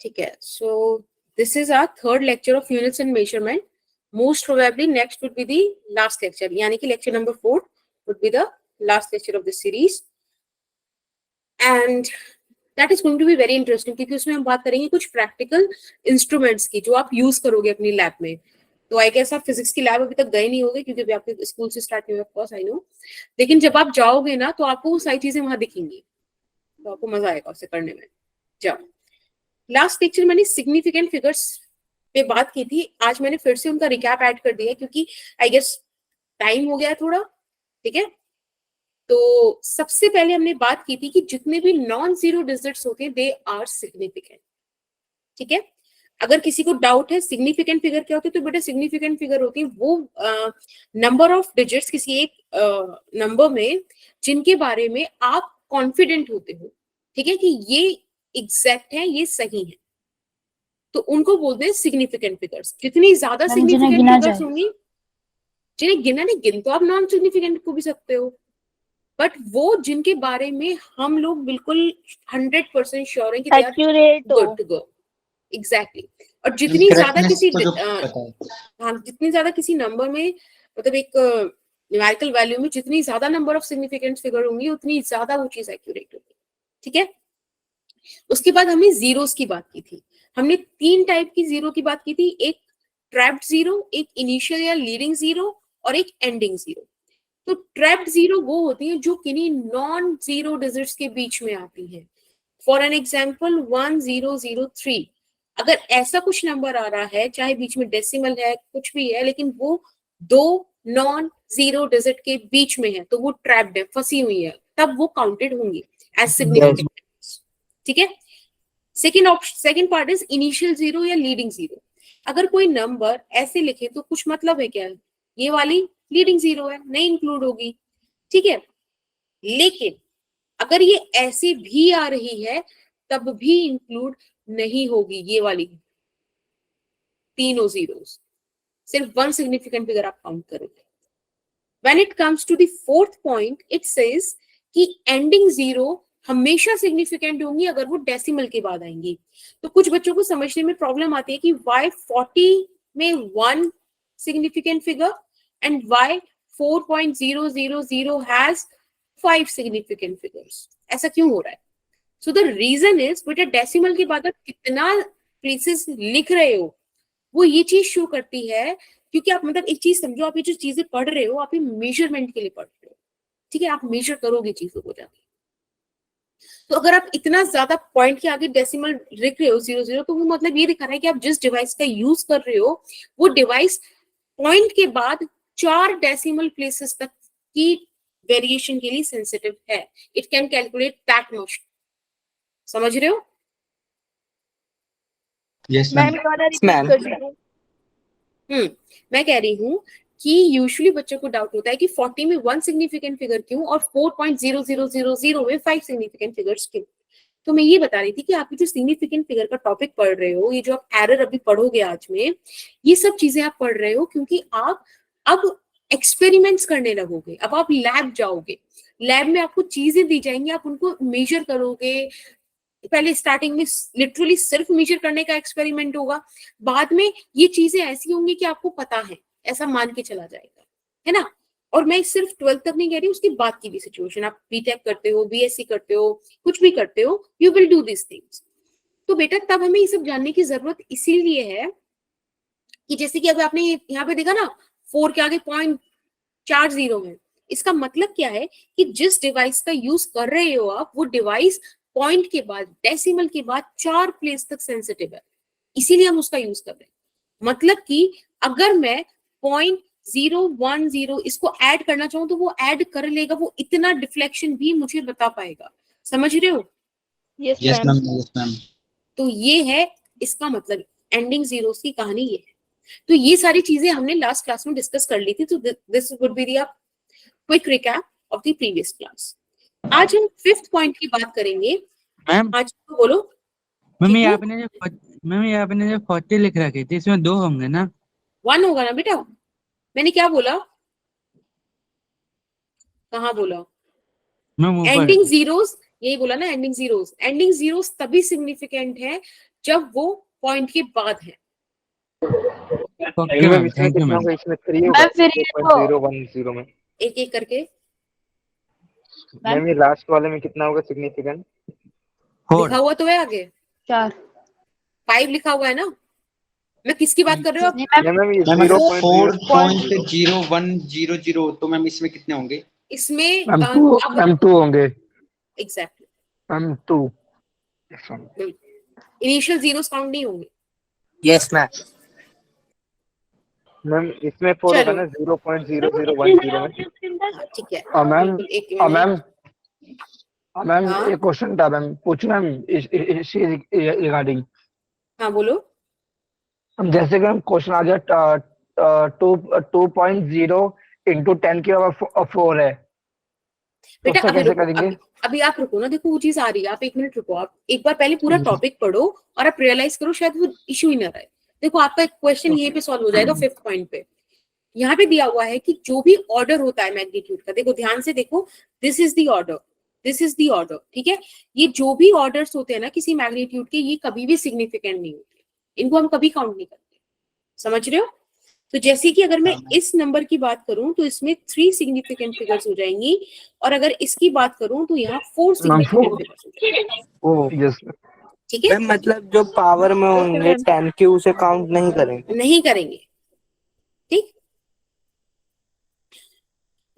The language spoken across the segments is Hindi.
ठीक है, so this is our third lecture of units and measurement. Most probably next would be the last lecture, यानी कि lecture number 4 would be the last lecture of this series, and that is going to be very interesting क्योंकि उसमें हम बात करेंगे कुछ practical instruments की जो आप यूज करोगे अपनी लैब में. तो आई गेस आप फिजिक्स की लैब अभी तक गए नहीं होंगे क्योंकि अभी आपके स्कूल से स्टार्ट नहीं हुआ, ऑफ कोर्स आई नो, लेकिन जब आप जाओगे ना तो आपको वो सारी चीजें वहां दिखेंगी, तो आपको मजा आएगा उसे करने में. जाओ. लास्ट लेक्चर मैंने सिग्निफिकेंट फिगर्स पे बात की थी, आज मैंने फिर से उनका रिकैप ऐड कर दिया क्योंकि आई गेस टाइम हो गया थोड़ा. ठीक है, तो सबसे पहले हमने बात की थी कि जितने भी नॉन जीरो डिजिट्स होते हैं दे आर सिग्निफिकेंट. ठीक है, अगर किसी को डाउट है सिग्निफिकेंट फिगर क्या होती है, तो बेटा सिग्निफिकेंट फिगर होती है वो नंबर ऑफ डिजिट्स किसी एक नंबर में जिनके बारे में आप कॉन्फिडेंट होते हो. ठीक है, कि ये एग्जैक्ट है, ये सही है, तो उनको बोलते हैं सिग्निफिकेंट फिगर्स. जितनी ज्यादा सिग्निफिकेंट फिगर्स होंगी, जिन्हें गिना नहीं, गिन तो आप नॉन सिग्निफिकेंट को भी सकते हो, बट वो जिनके बारे में हम लोग बिल्कुल 100% श्योर हैं कि they are good to go. Exactly. और जितनी ज्यादा किसी जितनी ज्यादा किसी नंबर में, मतलब एक न्यूमेरिकल वैल्यू में जितनी ज्यादा नंबर ऑफ सिग्निफिकेंट फिगर होंगी उतनी ज्यादा वो चीज एक्यूरेट होगी. ठीक है, उसके बाद हमने जीरोस की बात की थी. हमने 3 टाइप की जीरो की बात की थी, एक ट्रैप्ड जीरो, एक इनिशियल या लीडिंग जीरो और एक एंडिंग जीरो. तो ट्रैप्ड जीरो वो होती है जो किन्हीं नॉन जीरो डिजिट्स के बीच में आती है. फॉर एन एग्जाम्पल 1003, अगर ऐसा कुछ नंबर आ रहा है, चाहे बीच में डेसिमल है, कुछ भी है, लेकिन वो 2 नॉन जीरो डिजिट के बीच में है, तो वो ट्रैप्ड है, फंसी हुई है, तब वो काउंटेड होंगी एज सिग्निफिकेंट. ठीक है, second part is initial zero या लीडिंग जीरो. अगर कोई नंबर ऐसे लिखे तो कुछ मतलब है क्या, ये वाली लीडिंग जीरो है, नहीं इंक्लूड होगी. ठीक है, लेकिन अगर ये ऐसे भी आ रही है तब भी इंक्लूड नहीं होगी ये वाली तीनों जीरोस, सिर्फ 1 सिग्निफिकेंट फिगर आप काउंट करोगे. When it comes to the 4th point, it says कि एंडिंग जीरो हमेशा सिग्निफिकेंट होंगी अगर वो डेसिमल के बाद आएंगी. तो कुछ बच्चों को समझने में प्रॉब्लम आती है कि वाई 40 में 1 significant figure and Y 4.000 has 5 significant figures, ऐसा क्यों हो रहा है? सो द रीजन इज, बेटा डेसिमल के बाद आप कितना प्लेसेस लिख रहे हो वो ये चीज शो करती है, क्योंकि आप मतलब एक चीज समझो, आप ये जो चीजें पढ़ रहे हो आप ये मेजरमेंट के लिए पढ़ रहे हो. ठीक है, आप मेजर करोगे चीजों को जाके. तो अगर आप इतना ज्यादा पॉइंट के आगे डेसिमल लिख रहे हो 00, तो वो मतलब ये दिखा रहा है कि आप जिस डिवाइस का यूज कर रहे हो वो डिवाइस पॉइंट के बाद 4 डेसिमल प्लेसेस तक की वेरिएशन के लिए सेंसिटिव है. It can calculate that much. समझ रहे हो? Yes ma'am. मैं कह रही हूँ कि यूजुअली बच्चों को डाउट होता है कि 40 में 1 सिग्निफिकेंट फिगर क्यों और 4.0000 में 5 सिग्निफिकेंट फिगर्स क्यों. तो मैं ये बता रही थी कि आप जो सिग्निफिकेंट फिगर का टॉपिक पढ़ रहे हो, ये जो आप एरर अभी पढ़ोगे आज में, ये सब चीजें आप पढ़ रहे हो क्योंकि आप अब एक्सपेरिमेंट्स करने लगोगे. अब आप लैब जाओगे, लैब में आपको चीजें दी जाएंगी, आप उनको मेजर करोगे. पहले स्टार्टिंग में लिटरली सिर्फ मेजर करने का एक्सपेरिमेंट होगा, बाद में ये चीजें ऐसी होंगी कि आपको पता है, ऐसा मान के चला जाएगा, है ना. और मैं सिर्फ 12th तक नहीं कह रही, उसके बाद की भी सिचुएशन, आप बीटेक करते हो, बीएससी करते हो, कुछ भी करते हो, you will do this things. तो बेटा तब हमें ये सब जानने की जरूरत इसीलिए है कि जैसे कि अब आपने यहाँ पे देखा ना 4 के आगे 0.40 है. इसका मतलब क्या है कि जिस डिवाइस का यूज कर रहे हो आप, वो डिवाइस पॉइंट के बाद, डेसिमल के बाद 4 प्लेस तक सेंसिटिव है, इसीलिए हम उसका यूज कर रहे हैं. मतलब कि अगर मैं 0.010 इसको ऐड करना चाहूं तो वो ऐड कर लेगा, वो इतना डिफ्लेक्शन भी मुझे बता पाएगा. समझ रहे हो? Yes ma'am. Yes ma'am. तो ये है इसका मतलब, एंडिंग जीरोस की कहानी ये है. तो ये सारी चीजें हमने लास्ट क्लास में डिस्कस कर ली थी. तो this would be the quick recap of the previous class. आज हम 5th पॉइंट की बात करेंगे. मैम आज तो बोलो. मम्मी आपने जो 40 लिख रखी थी, इसमें 2 होंगे ना? 1 होगा ना बेटा. मैंने क्या बोला, कहाँ बोला? एंडिंग जीरोस, यही बोला ना, एंडिंग जीरोस. एंडिंग जीरोस तभी सिग्निफिकेंट है जब वो पॉइंट के बाद है। Okay ma'am, thank you ma'am. इसमें 3 होगा 0.010 में। एक एक करके। मैम ये लास्ट वाले में कितना होगा सिग्निफिकेंट? 4। लिखा हुआ तो है आगे 4। 5 लिखा हुआ है ना। मैं किसकी बात कर रहे हो आप? मैम ये मैम 0.0100 तो मैम इसमें कितने होंगे? इसमें मैम 2 होंगे। Exactly ma'am 2। Initial zeros count नहीं होंगे। Yes ma'am. मैम इसमें 4 होगा ना 0.0010 में। ठीक है मैम बिल्कुल, एक मिनट। मैम हाँ। एक क्वेश्चन था मैम, पूछना इसी रिगार्डिंग। हाँ बोलो। हम जैसे कि हम क्वेश्चन आ जाए 2.0 इंटू 10 की पावर 4 है, तो बेटा उसका अभी कैसे रुको, करेंगे? अभी आप रुको ना, देखो वो चीज आ रही है, आप एक मिनट रुको, आप एक बार पहले पूरा टॉपिक पढ़ो और आप रियलाइज करो शायद वो इशू ही ना रहे। देखो आपका क्वेश्चन यहीं पे सॉल्व हो जाएगा 5th पॉइंट पे। यहाँ पे दिया हुआ है कि जो भी ऑर्डर होता है मैग्नीट्यूड का, देखो ध्यान से देखो, this is the order, this is the order, ठीक है। ये जो भी ऑर्डर्स होते हैं ना किसी मैग्नीट्यूड के, ये कभी भी सिग्निफिकेंट नहीं होते, इनको हम कभी काउंट नहीं करते, समझ रहे हो। तो जैसे कि अगर मैं इस नंबर की बात करूं तो इसमें 3 सिग्निफिकेंट फिगर्स हो जाएंगी, और अगर इसकी बात करूं तो यहाँ 4 सिग्निफिकेंट फिगर्स हो जाएंगी, यस ठीक है। मतलब जो पावर में होंगे 10 के उसे काउंट नहीं करेंगे? नहीं करेंगे, ठीक।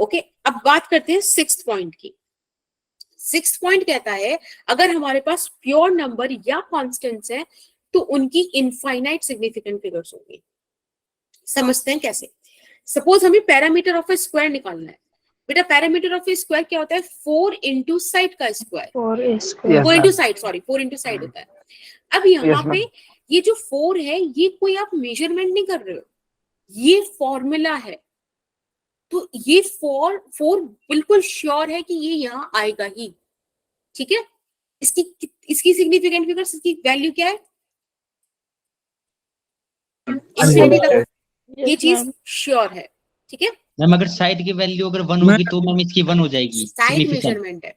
ओके, अब बात करते हैं 6th पॉइंट की। 6th पॉइंट कहता है अगर हमारे पास प्योर नंबर या कॉन्स्टेंट्स हैं तो उनकी इनफाइनाइट सिग्निफिकेंट फिगर्स होंगी। समझते हैं कैसे। सपोज हमें पैरामीटर ऑफ ए स्क्वायर निकालना है। बेटा पैरामीटर ऑफ ए स्क्वायर क्या होता है? 4 इंटू साइड का square, 4 into side, sorry 4 into side होता है। अब यहाँ पे ये जो 4 है ये कोई आप मेजरमेंट नहीं कर रहे हो, ये फॉर्मूला है। तो ये 4 बिल्कुल श्योर है कि ये यहाँ आएगा ही, ठीक है। इसकी सिग्निफिकेंट फिगर्स, इसकी वैल्यू क्या है? इंफिनिटी तक ये चीज श्योर है, ठीक है। मैम अगर साइड की वैल्यू अगर 1 होगी तो मैम इसकी 1 हो जाएगी। साइड मेजरमेंट है,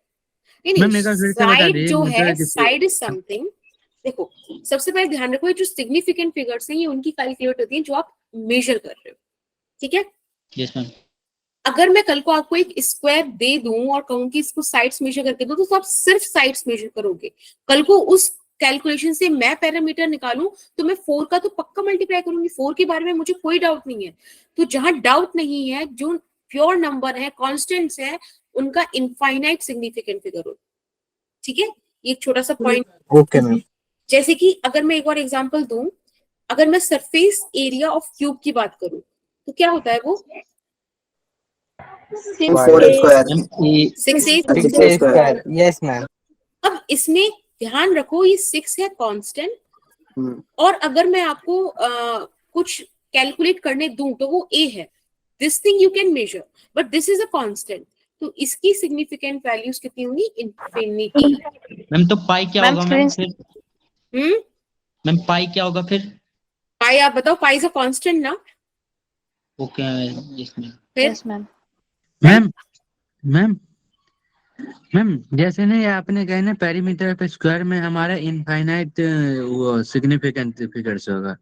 मैम एक बार फिर से बता साइड दीजिए, जो है, मतलब साइड इज समथिंग। देखो सबसे पहले ध्यान रखो, ये जो सिग्निफिकेंट फिगर्स हैं ये उनकी कैलकुलेट होती है जो आप मेजर कर रहे हो, ठीक है। Yes ma'am. अगर मैं कल को आपको एक स्क्वायर दे दूं और कहूं कि इसको साइड्स मेजर करके दो, तो आप सिर्फ साइड्स मेजर करोगे। कल को उस कैलकुलेशन से मैं पैरामीटर निकालूं तो मैं 4 का तो पक्का मल्टीप्लाई करूंगी, 4 के बारे में मुझे कोई डाउट नहीं है। तो जहां डाउट नहीं है, जो प्योर नंबर है, कांस्टेंट्स है, उनका इनफाइनाइट सिग्निफिकेंट फिगर हो, ठीक है। ये एक छोटा सा पॉइंट। Okay ma'am. जैसे कि अगर मैं एक और एग्जांपल दूं, अगर मैं सरफेस एरिया ऑफ क्यूब की बात करूं तो क्या होता है वो? 4 स्क्वायर। 6 स्क्वायर। Yes ma'am. अब इसमें ध्यान रखो ये 6 है कांस्टेंट, और अगर मैं आपको कुछ कैलकुलेट करने दूं तो वो a है। This thing you can measure but this is a constant, तो इसकी सिग्निफिकेंट वैल्यूज कितनी होंगी? इंफिनिटी। मैम तो पाई क्या होगा मैम फिर? मैम पाई क्या होगा फिर? पाई आप बताओ, पाई इज अ कांस्टेंट ना? Okay yes ma'am. फिर मैम मैम मैम जैसे नहीं आपने कहा ना पेरीमीटर पे स्क्वायर में हमारा इनफाइनाइट वो सिग्निफिकेंट फिगर्स होगा।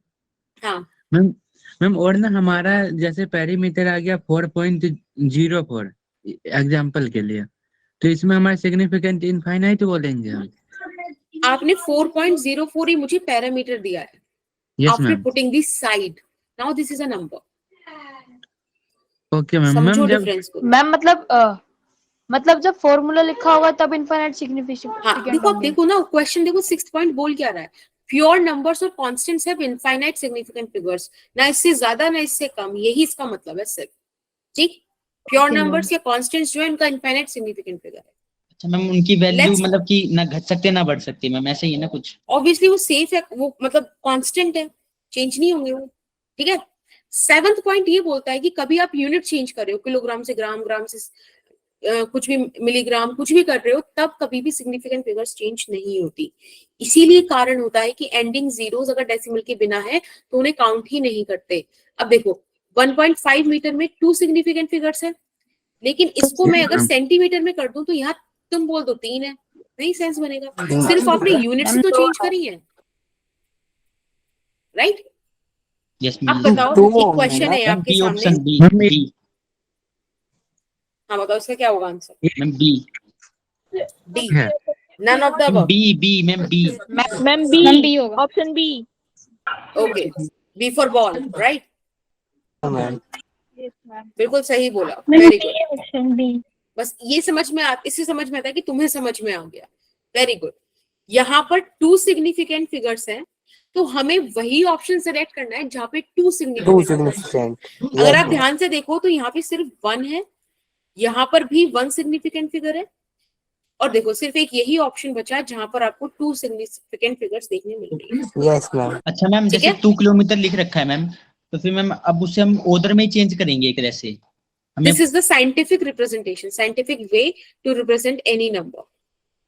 हाँ मैम मैम और ना हमारा जैसे पेरीमीटर आ गया 4.04 एग्जांपल के लिए, तो इसमें हमारा सिग्निफिकेंट इनफाइनाइट बोलेंगे हम। आपने 4.04 ही मुझे पैरामीटर दिया है। Yes after ma'am. Putting this side, now this is a number. Okay ma'am. समझो मैम जब डिफरेंस को। मैम मतलब जब फॉर्मूला लिखा होगा तब इनफाइनाइट सिग्निफिकेंट हाँ देखो, आप देखो ना क्वेश्चन, देखो 6th पॉइंट बोल क्या रहा है? प्योर नंबर्स और constants have infinite significant figures, ना इससे ज्यादा ना इससे कम, यही इसका मतलब है सिर्फ, ठीक। प्योर नंबर्स या कांस्टेंट्स जो है उनका इनफाइनाइट सिग्निफिकेंट फिगर है। अच्छा मैम उनकी वैल्यू Let's- मतलब कि ना घट सकते ना बढ़ सकते मैम, ऐसा ही है ना कुछ? ऑब्वियसली वो सेफ है, वो मतलब कांस्टेंट है, चेंज नहीं होंगे वो, ठीक है। 7th पॉइंट ये बोलता है कि कभी आप यूनिट चेंज कर रहे हो, किलोग्राम से ग्राम, ग्राम से कुछ भी मिलीग्राम, कुछ भी कर रहे हो, तब कभी भी सिग्निफिकेंट फिगर्स चेंज नहीं होती। इसीलिए कारण होता है कि एंडिंग जीरोस अगर डेसिमल के बिना है तो उन्हें काउंट ही नहीं करते। अब देखो 1.5 मीटर में 2 सिग्निफिकेंट फिगर्स है, लेकिन इसको मैं अगर सेंटीमीटर में कर दूं तो यहाँ तुम बोल दो 3 है, नहीं सेंस बनेगा। सिर्फ आपने यूनिट्स तो चेंज करी है। राइट? यस अब मैम। बताओ, दो एक होंगे क्वेश्चन ना है मैम आपके बी सामने। ऑप्शन बी, मैम बी हाँ बताओ, इसका क्या होगा आंसर? मैम बी, डी, है। None of the ma'am above. B ma'am B. Ma'am B होगा, option B. Okay, B for ball, right? Ma'am. Yes ma'am. बिल्कुल सही बोला, मैम वेरी बी गुड। है, ऑप्शन बी। बस ये समझ में इससे समझ में आता है कि तुम्हें समझ में आ गया, वेरी गुड। यहाँ पर टू सिग्निफिकेंट फिगर्स हैं, तो हमें वही ऑप्शन सेलेक्ट करना है जहाँ पे टू टू सिग्निफिकेंट। सिग्निफिकेंट। अगर आप ध्यान से देखो तो यहाँ पे सिर्फ वन है, यहाँ पर भी वन सिग्निफिकेंट फिगर है, और देखो सिर्फ एक यही ऑप्शन बचा है जहां पर आपको टू सिग्निफिकेंट फिगर्स देखने मिल रही है। Yes ma'am. अच्छा मैम, ठीक जैसे है, 2 किलोमीटर लिख रखा है मैम, तो फिर मैम अब उसे हम ऑर्डर में ही चेंज करेंगे एक तरह से हमें। This is the scientific representation, scientific way to represent any number.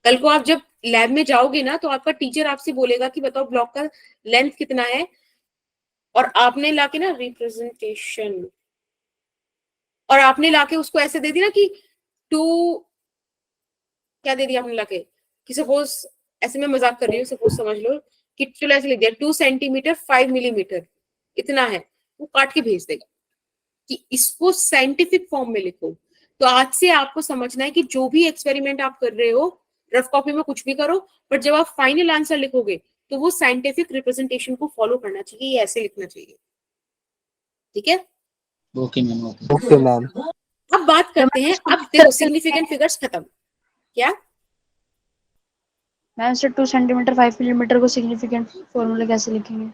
कल को आप जब लैब में जाओगे ना, तो आपका टीचर आपसे बोलेगा कि बताओ ब्लॉक का लेंथ कितना है, और आपने लाके ना रिप्रेजेंटेशन, और आपने लाके उसको ऐसे दे दी ना कि टू, क्या दे दिया आपने लाके, कि सपोज, ऐसे मैं मजाक कर रही हूँ, सपोज समझ लो कि चलो ऐसे लिख दिया 2 सेंटीमीटर 5 मिलीमीटर इतना है, वो काट के भेज देगा कि इसको साइंटिफिक फॉर्म में लिखो। तो आज से आपको समझना है कि जो भी एक्सपेरिमेंट आप कर रहे हो, रफ कॉपी में कुछ भी करो, पर जब आप फाइनल आंसर लिखोगे तो वो साइंटिफिक रिप्रेजेंटेशन को फॉलो करना चाहिए, ये ऐसे लिखना चाहिए। ठीक है, okay ma'am, okay. Okay ma'am. अब बात करते हैं, अब देखो सिग्निफिकेंट फिगर्स खत्म। क्या मैम सर 2 सेंटीमीटर 5 मिलीमीटर को सिग्निफिकेंट फॉर्मूला कैसे लिखेंगे?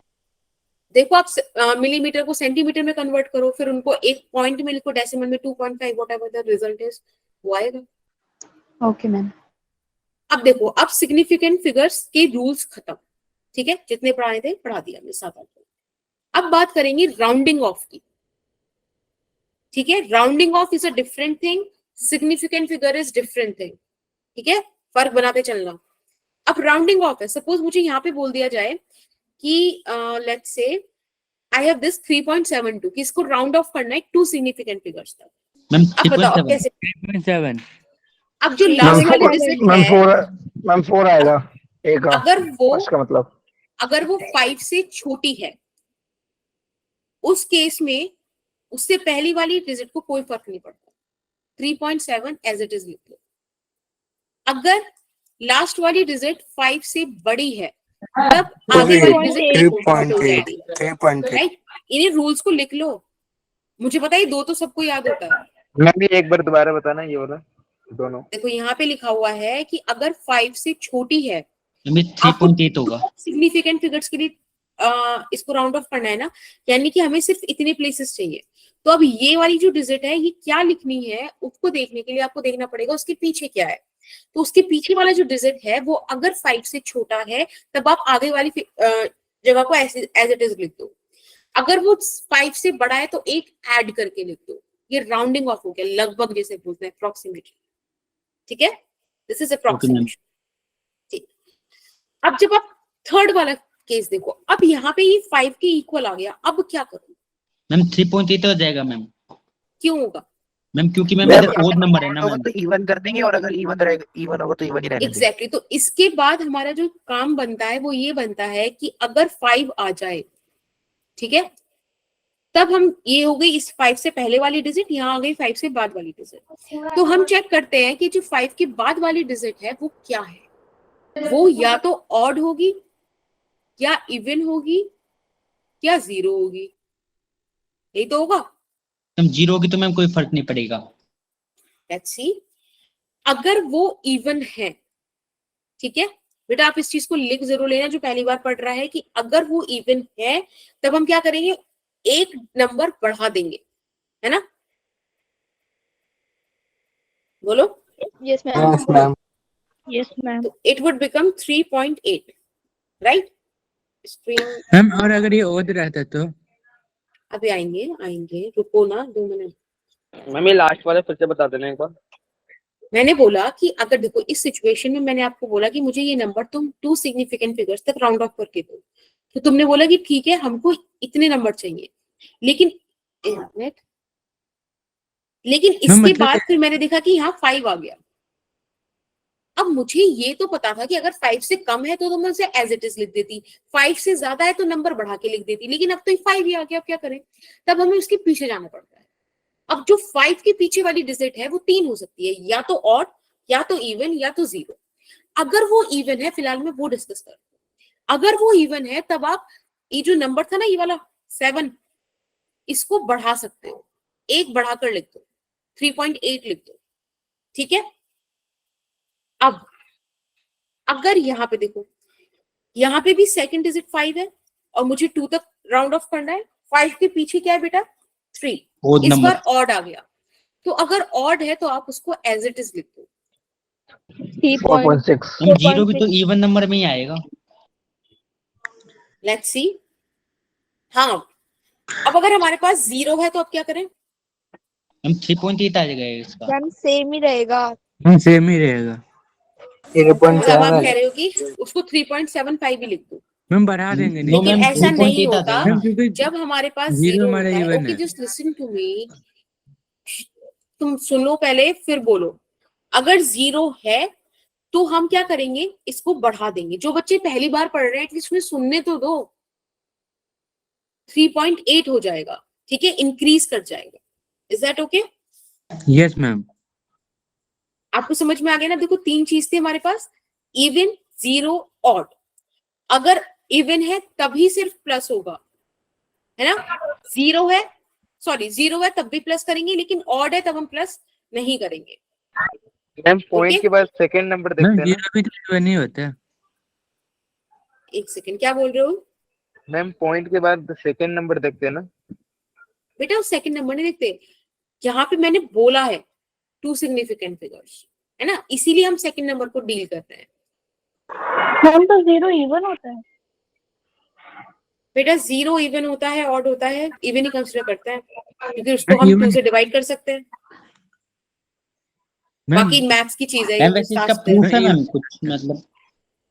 देखो, आप मिलीमीटर को सेंटीमीटर में कन्वर्ट करो, फिर उनको एक पॉइंट में लिखो, डेसिमल में 2.5, व्हाटएवर द रिजल्ट इज, वो आएगा। Okay ma'am. अब देखो, अब सिग्निफिकेंट फिगर्स के रूल्स खत्म। ठीक है, जितने पढ़ाए थे पढ़ा दिया हमने, 7-8। अब बात करेंगे राउंडिंग ऑफ की। ठीक है, rounding off is a different thing, significant figure is different thing. ठीक है, फर्क बनाते चलना। अब राउंडिंग ऑफ है, सपोज मुझे यहाँ पे बोल दिया जाए कि let's say I have this 3.72, कि इसको राउंड ऑफ करना है टू सिग्निफिकेंट फिगर्स तक। मैम अब बताओ अब 3.7। कैसे? 3.7। अब जो लास्ट वाली डिजिट मैम है, 4, मैम 4 आएगा ए का, अगर फर्स्ट का मतलब। वो 5 से छोटी है, उस केस में उससे पहली वाली डिजिट को कोई फर्क नहीं पड़ता, 3.7 एज इट इज लिख लो। अगर लास्ट वाली डिजिट 5 से बड़ी है, तब आगे वाली डिजिट 3.8 3.8। राइट? इन्हीं रूल्स को लिख लो, मुझे पता है दो तो सबको याद होता है। मैम ये एक बार दोबारा बताना ये वाला दोनों। देखो यहाँ पे लिखा हुआ है कि अगर 5 से छोटी है, मैम 3.8 होगा। सिग्निफिकेंट फिगर्स के लिए इसको राउंड ऑफ करना है ना, यानी कि हमें सिर्फ इतने प्लेसेस चाहिए। तो अब ये वाली जो डिजिट है, ये क्या लिखनी है, उसको देखने के लिए आपको देखना पड़ेगा उसके पीछे क्या है। तो उसके पीछे वाला जो डिजिट है, वो अगर 5 से छोटा है, तब आप आगे वाली जगह को एज इट इज लिख दो। अगर वो 5 से बड़ा है, तो एक ऐड करके लिख दो। ये राउंडिंग ऑफ हो गया, लगभग जैसे बोलते हैं, अप्रोक्सीमेटली। ठीक है, दिस इज अप्रोक्सीमेशन। ठीक, अब जब आप थर्ड वाला केस देखो, अब यहाँ पे ये 5 के इक्वल आ गया, अब क्या करूं? मैम 3.8 हो जाएगा मैम। क्यों होगा मैम क्योंकि मैम इधर ओड नंबर है ना मैम। तो इवन कर देंगे, और अगर इवन रहेगा, इवन होगा तो इवन ही रहने देंगे। एग्जैक्टली। तो इसके बाद हमारा जो काम बनता है वो ये बनता है कि अगर 5 आ जाए, ठीक है, तब हम, ये हो गई इस 5 से पहले वाली डिजिट, यहाँ आ गई 5 से बाद वाली डिजिट। तो हम चेक करते हैं कि जो 5 के बाद वाली डिजिट है वो क्या है। वो या तो ऑड होगी, या इवन होगी, या 0 होगी। यही तो होगा। मैम 0 होगी तो मैम कोई फर्क नहीं पड़ेगा। लेट्स सी, अगर वो इवन है, ठीक है बेटा, आप इस चीज को लिख जरूर लेना जो पहली बार पढ़ रहा है, कि अगर वो इवन है, तब हम क्या करेंगे, एक नंबर बढ़ा देंगे, है ना? बोलो। Yes ma'am. Yes ma'am. Yes ma'am. तो it would become 3.8, right? Ma'am और अगर ये ओड रहता तो? अभी आएंगे, रुको ना 2 मिनट। मैम ये लास्ट वाला फिर से बता देना एक बार। मैंने बोला कि अगर देखो इस सिचुएशन में, मैंने आपको बोला कि मुझे ये नंबर तुम टू सिग्निफिकेंट फिगर्स तक राउंड ऑफ करके दो, तो तुमने बोला कि ठीक है, हमको इतने नंबर चाहिए। लेकिन इसके बाद फिर मैंने देखा कि यहाँ 5 आ गया। अब मुझे ये तो पता था कि अगर 5 से कम है तो मैं उसे एज इट इज लिख देती, 5 से ज्यादा है तो नंबर बढ़ा के लिख देती, लेकिन अब तो 5 ही आ गया, अब क्या करें? तब हमें उसके पीछे जाना पड़ता है। अब जो 5 के पीछे वाली डिजिट है वो 3 हो सकती है, या तो ऑड, या तो इवन, या तो जीरो। अगर वो इवन है, फिलहाल मैं वो डिस्कस कर रही हूं। अगर वो इवन है तब आप ये जो नंबर था ना, ये वाला 7, इसको बढ़ा सकते हो, एक बढ़ाकर लिख दो, 3.8 लिख दो, ठीक है। अब अगर यहाँ पे देखो, यहाँ पे भी सेकंड डिजिट 5 है और मुझे 2 तक राउंड ऑफ करना है, 5 के पीछे क्या है बेटा? 3। Odd इस number. बार ऑड आ गया, तो अगर ऑड है तो आप उसको एज इट इज लिख दो। 4.6 मैम जीरो भी तो इवन नंबर में ही आएगा। Let's see. हाँ, अब अगर हमारे पास 0 है तो अब क्या करें? मैम 3.8 आ जाएगा इसका। मैम सेम ही रहेगा। सेम ही रहेगा। मतलब आप कह रहे हो कि उसको 3.75 भी लिख दो, मैम बढ़ा देंगे नो लेकिन मैम ऐसा नहीं 3.8 आ होता जाएगा। मैम, क्योंकि जब हमारे पास जीरो जीरो हमारा होता है। even ओके, है। जस्ट लिसन टू मी, तुम सुनो पहले फिर बोलो। अगर 0 है तो हम क्या करेंगे? इसको बढ़ा देंगे। जो बच्चे पहली बार पढ़ रहे हैं एटलीस्ट उन्हें सुनने तो दो। 3.8 हो जाएगा, ठीक है, इंक्रीज कर जाएगा। Is that okay? Yes ma'am. आपको समझ में आ गया ना? देखो 3 चीज थी हमारे पास, इवन, जीरो, ऑड। अगर इवन है तभी सिर्फ प्लस होगा, है ना? 0 है, सॉरी 0 है तब भी प्लस करेंगे, लेकिन ऑड है तब हम प्लस नहीं करेंगे। Ma'am point Okay. के बाद सेकंड नंबर मैम देखते हैं ना। जीरो भी तो even नहीं होता। एक सेकंड, क्या बोल रहे हो? मैम पॉइंट के बाद सेकंड नंबर देखते हैं ना। बेटा उस सेकंड नंबर नहीं देखते, यहाँ पे मैंने बोला है 2 सिग्निफिकेंट फिगर्स, है ना, इसीलिए हम सेकंड नंबर को डील कर रहे हैं। मैम तो 0 इवन होता है। बेटा 0 इवन होता है, ऑड होता है, इवन ही कंसिडर करते हैं, क्योंकि उसको हम Even- 2 से डिवाइड कर सकते हैं। मैम बाकी मैथ्स की चीज है मैम ये, वैसे इसका task प्रूफ है मैं- मैम कुछ मतलब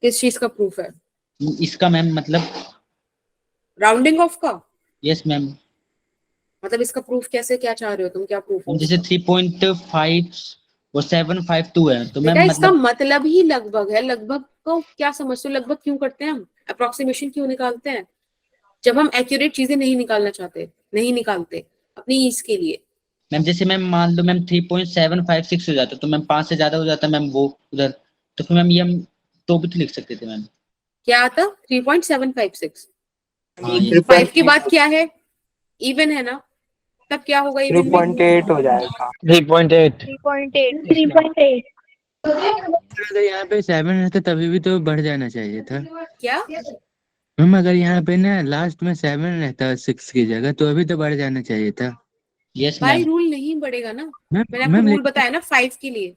किस चीज का प्रूफ है? इसका मैम मतलब राउंडिंग ऑफ का? Yes ma'am. मतलब इसका प्रूफ कैसे, क्या चाह रहे हो तुम, क्या प्रूफ हो? जैसे 3.5 और 752 है तो बेटा मैम इसका मतलब मतलब ही लगभग है। लगभग को क्या समझते हो? लगभग क्यों करते हैं हम? अप्रोक्सीमेशन क्यों निकालते हैं? जब हम एक्यूरेट चीजें नहीं निकालना चाहते, नहीं निकालते अपनी ईज के लिए। मैम जैसे मैम मान लो मैम 3.756 हो जाता तो मैम 5 से ज्यादा हो जाता मैम वो उधर, तो फिर मैम ये हम तो भी तो लिख सकते थे मैम। क्या आता? 3.756। हाँ ये 5 के बाद क्या है? इवन है ना, तब क्या होगा इवन में? 3.8 हो जाएगा। 3.8 3.8 अगर यहाँ पे 7 रहता तभी भी तो बढ़ जाना चाहिए था। क्या? मैम अगर यहाँ पे ना लास्ट में 7 रहता 6 की जगह तो अभी तो बढ़ जाना चाहिए था। यस भाई मैम। रूल नहीं बढ़ेगा ना, मैम मैंने आपको मैम रूल बताया ना 5 के लिए।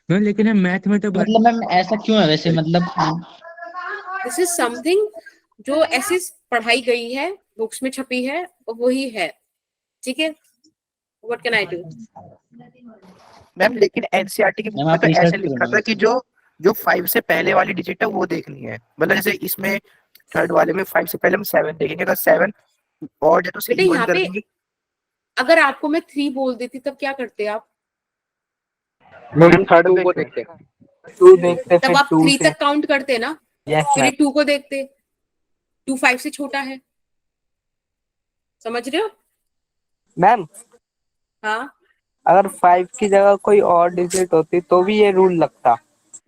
मैम लेकिन मैथ में तो मतलब मैम ऐसा क्यों है वैसे मतलब दिस इज समथिंग जो ऐसे पढ़ाई गई है, बुक्स में छपी है, और वही है, ठीक है। What can I do? Ma'am लेकिन एनसीईआरटी की बुक मैम में आप तो ऐसे रिसर्च करो लिखा मैम। था कि जो जो 5 से पहले वाली डिजिट है वो देखनी है। मतलब जैसे इसमें थर्ड वाले में 5 से पहले हम 7 देखेंगे, अगर 7 ऑड है तो उसे बेटा इवन यहाँ कर पे देंगे। अगर आपको मैं 3 बोल देती तब क्या करते आप? मैम थर्ड को देखते हैं। 2 देखते तब फिर आप 2 3 से। तक काउंट करते ना, यस फिर मैम। 2 को देखते। 2 5 से छोटा है, समझ रहे हो? मैम हाँ अगर 5 की जगह कोई और डिजिट होती तो भी ये रूल लगता।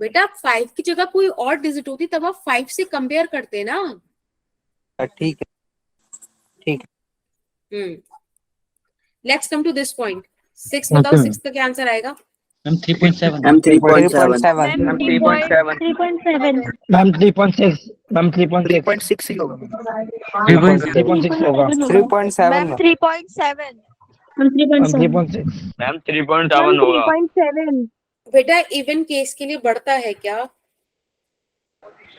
बेटा, 5 की जगह कोई और डिजिट होती तब आप 5 से कंपेयर करते ना। ठीक है। Let's come to this point. 6 बताओ, Okay, 6 का क्या आंसर आएगा? मैम 3.7 3.7 मैम 3.7 3.7 मैम 3.6 मैम 3.6 3.6 ही होगा। 3.6 होगा 3.7 मैम 3.7 मैम 3.6 मैम 3.7 होगा। 3.7 बेटा इवन केस के लिए बढ़ता है क्या?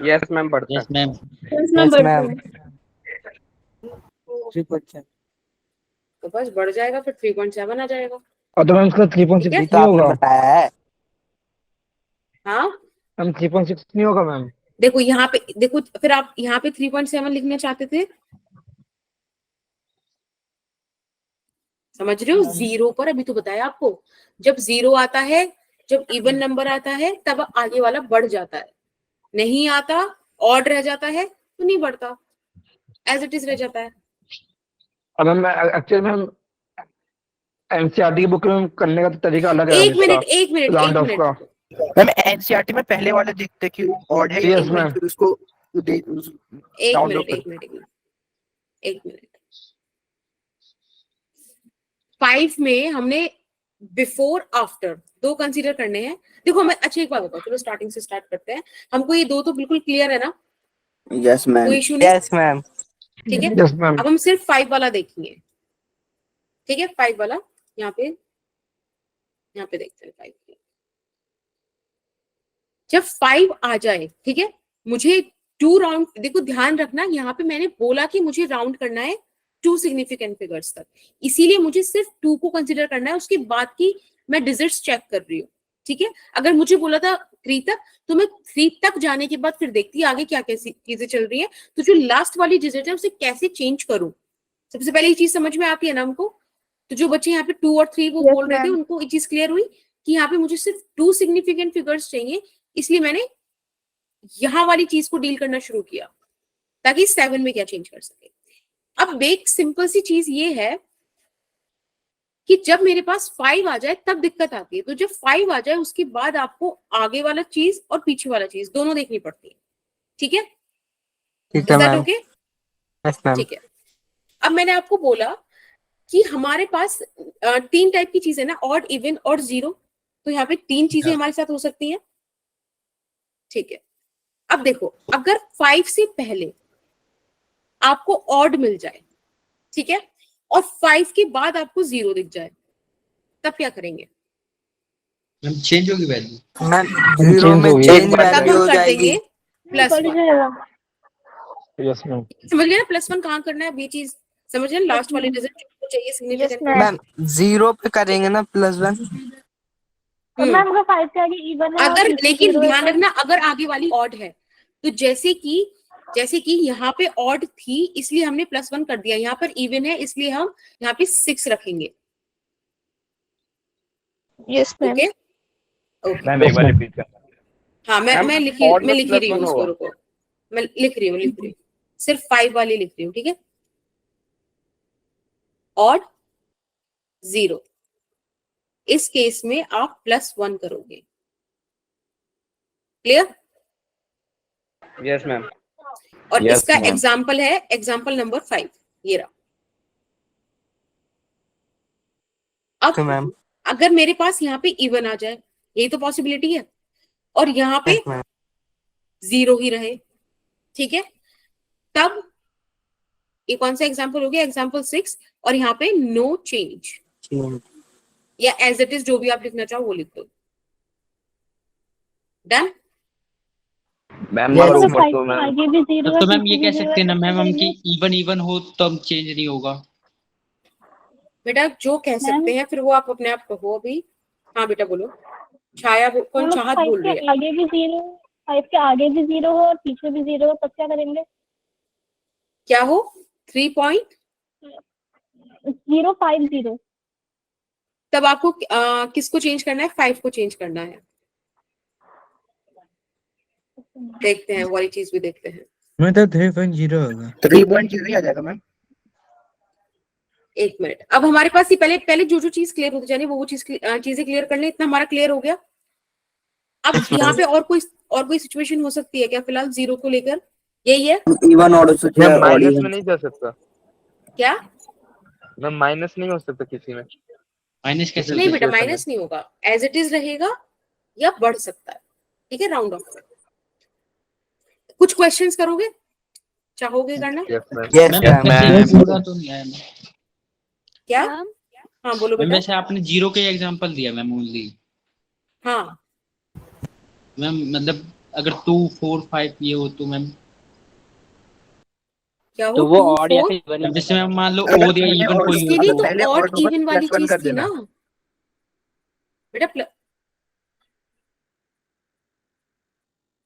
यस मैम बढ़ता यस मैम। यस मैम 3.7 तो बस बढ़ जाएगा, फिर 3.7 आ जाएगा। और तो मैम इसका 3.6 ठीक है? ये तो नहीं आपने होगा बताया है। हाँ मैम 3.6 नहीं होगा मैम। देखो यहाँ पे, देखो फिर आप यहाँ पे 3.7 लिखना चाहते थे, समझ रहे हो? 0 पर अभी तो बताया आपको, जब 0 आता है जब इवन नंबर आता है तब आगे वाला बढ़ जाता है, नहीं आता ऑड रह जाता है तो नहीं बढ़ता, एज इट इज रह जाता है। अब हम एक्चुअली में हम एनसीईआरटी की बुक में करने का तरीका अलग है एक मिनट राउंड ऑफ का। मैम एनसीईआरटी में पहले वाले देखते कि ऑड है या Yes, even, ma'am. फिर उसको एक round मिनट off एक मिनट एक मिनट एक मिनट 5 में हमने बिफोर आफ्टर दो कंसीडर करने हैं। देखो मैं अच्छा एक बात बताओ, चलो स्टार्टिंग से स्टार्ट करते हैं। हमको ये दो तो बिल्कुल क्लियर है ना, यस मैम, कोई इशू नहीं, यस मैम, ठीक है। Yes ma'am. अब हम सिर्फ 5 वाला देखेंगे, ठीक है। 5 वाला यहाँ पे देखते हैं 5। जब 5 आ जाए, ठीक है, मुझे 2 राउंड, देखो ध्यान रखना यहाँ पे मैंने बोला कि मुझे राउंड करना है 2 सिग्निफिकेंट फिगर्स तक, इसीलिए मुझे सिर्फ 2 को कंसीडर करना है, उसके बाद की मैं डिजिट्स चेक कर रही हूँ, ठीक है। अगर मुझे बोला था 3 तक तो मैं 3 तक जाने के बाद फिर देखती आगे क्या कैसी चीजें चल रही है, तो जो लास्ट वाली डिजिट है उसे कैसे चेंज करूं, सबसे पहले ये चीज समझ में आती है ना हमको। तो जो बच्चे यहाँ पे 2 और 3 वो बोल रहे थे उनको ये चीज क्लियर हुई कि यहाँ पे मुझे सिर्फ 2 सिग्निफिकेंट फिगर्स चाहिए, इसलिए मैंने यहां वाली चीज को डील करना शुरू किया ताकि 7 में क्या चेंज कर सके। अब एक सिंपल सी चीज ये है कि जब मेरे पास 5 आ जाए तब दिक्कत आती है, तो जब 5 आ जाए उसके बाद आपको आगे वाला चीज और पीछे वाला चीज दोनों देखनी पड़ती है, ठीक है। ठीक है मैम, ओके, यस मैम, ठीक है। अब मैंने आपको बोला कि हमारे पास 3 टाइप की चीजें ना, ऑड, इवन और जीरो, तो यहाँ पे 3 चीजें हमारे साथ हो सकती हैं, ठीक है। अब देखो अगर 5 से पहले आपको ऑड मिल जाए, ठीक है, और 5 के बाद आपको 0 दिख जाए, तब क्या करेंगे? मैम चेंज होगी वैल्यू। मैम जीरो में होगी। चेंज एक बार तब वैल्यू हम हो कर जाएगी। देंगे +1। Yes ma'am. समझ गए ना +1 कहाँ करना है, अब ये चीज समझ गए, लास्ट वाली डिजिट जो चाहिए सिग्निफिकेंट। ma'am. मैम जीरो पे करेंगे ना +1। और मैम अगर 5 के आगे इवन है और अगर पीछे लेकिन 0 है ध्यान तो रखना अगर आगे वाली ऑड है तो जैसे कि यहाँ पे ऑड थी इसलिए हमने +1 कर दिया, यहाँ पर इवन है इसलिए हम यहाँ पे 6 रखेंगे, yes ma'am. Okay okay. Ma'am एक बार रिपीट करना। हाँ मैं मैम, लिख odd में ही रही हूँ +1 इसको, होगा। रुको मैं लिख रही हूँ सिर्फ 5 वाली लिख रही हूँ, ठीक है। ऑड 0, इस केस में आप +1 करोगे, क्लियर। Yes ma'am. और Yes, इसका ma'am. एग्जाम्पल है एग्जाम्पल नंबर 5, ये रहा। तो अब मैम, अगर मेरे पास यहाँ पे इवन आ जाए, यही तो पॉसिबिलिटी है, और यहाँ पे यस मैम, 0 ही रहे, ठीक है, तब ये कौन सा एग्जाम्पल हो गया, एग्जाम्पल 6, और यहाँ पे नो चेंज या एज इट इज जो भी आप लिखना चाहो वो लिख दो, डन। मैम Yes, मगर ma'am. ऊपर तो मैम आगे भी 0 है तो मैम पीछे ये भी कह 0 सकते हैं ना है, मैम तो हम करेंगे। कि इवन हो तो अब चेंज नहीं होगा। बेटा जो कह सकते हैं फिर वो आप अपने आप कहो अभी। हाँ बेटा बोलो, कौन मतलब चाहत 5 बोल के रही है? आगे भी 0, 5 के आगे भी 0 हो और पीछे भी 0 हो, तब क्या करेंगे? क्या हो 3 050। तब आपको किसको चेंज करना है, 5 को चेंज करना है। देखते हैं वाली चीज भी देखते हैं। मतलब 3.0 होगा। 3.0 ही आ जाएगा मैम। एक मिनट, अब हमारे पास ये पहले जो चीज क्लियर होती जानी वो चीजें क्लियर कर ले, इतना हमारा क्लियर हो गया। अब Yes, ma'am. यहाँ पे और कोई सिचुएशन हो सकती है क्या फिलहाल 0 को लेकर? यही है इवन ऑर्डर से मैम माइनस में नहीं जा सकता, क्या? मैम माइनस नहीं हो सकता किसी में। माइनस कैसे नहीं बेटा situation माइनस नहीं होगा, एज इट इज रहेगा या बढ़ सकता है, ठीक है, राउंड ऑफ में। कुछ क्वेश्चंस करोगे, चाहोगे करना? Yes ma'am. Yes ma'am ma'am, वैसे पूरा तो नहीं आया मैम। क्या? हाँ बोलो मैम बेटा। वैसे आपने 0 के एग्जांपल दिया मैम ओनली। हाँ मैम मतलब अगर 2 4 5 ये हो तो मैम क्या हो, तो वो 2 ऑड या 4? फिर इवन जैसे मैम मान लो अगर ओड या पहले इवन odd- कोई इसके हो लिए तो पहले तो odd ऑड होगा इवन तो वाली +1 चीज कर थी देना। ना बेटा।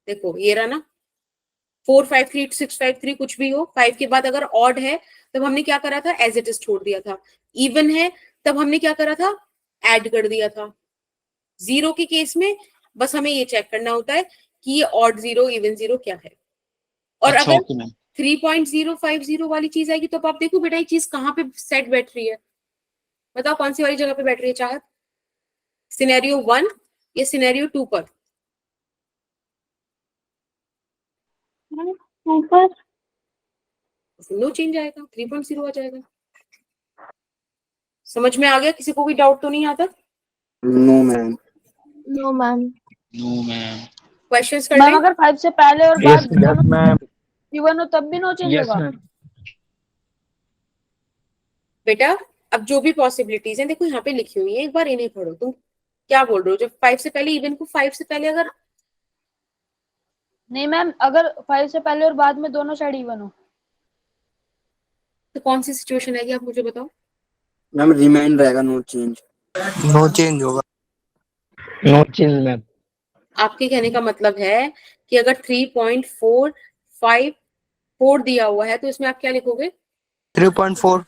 देखो ये रहा ना, 4 5 3 6 5 3 कुछ भी हो, 5 के बाद अगर ऑड है तब हमने क्या करा था, एज इट इज छोड़ दिया था। इवन है तब हमने क्या करा था, ऐड कर दिया था। जीरो के केस में बस हमें ये चेक करना होता है कि ये ऑड जीरो इवन जीरो क्या है। और अच्छा, अगर ओके मैम। 3.050 वाली चीज आएगी तो आप देखो बेटा ये चीज कहाँ पे सेट बैठ रही है, बताओ कौन सी वाली जगह पे बैठ रही है चाहत, सिनेरियो 1 या सिनेरियो 2 पर? ऊपर। नो चेंज आएगा, 3.0 आ जाएगा। समझ में आ गया? किसी को कोई डाउट तो नहीं आता? No ma'am. No ma'am. No ma'am. Questions कर मैम लें? अगर 5 से पहले और यस बाद यस मैम, इवन हो तब भी नो चेंज यस होगा? मैम। बेटा अब जो भी पॉसिबिलिटीज हैं देखो यहाँ पे लिखी हुई है, एक बार इन्हें पढ़ो। तुम क्या बोल रहे हो? जब 5 से पहले इवन को 5 से पहले अगर नहीं मैम, अगर 5 से पहले और बाद में दोनों साइड इवन हो तो कौन सी सिचुएशन आएगी आप मुझे बताओ? मैम रिमाइंड रहेगा, नो चेंज। नो चेंज होगा। No change ma'am. आपके कहने का मतलब है कि अगर 3.454 दिया हुआ है तो इसमें आप क्या लिखोगे? 3.4।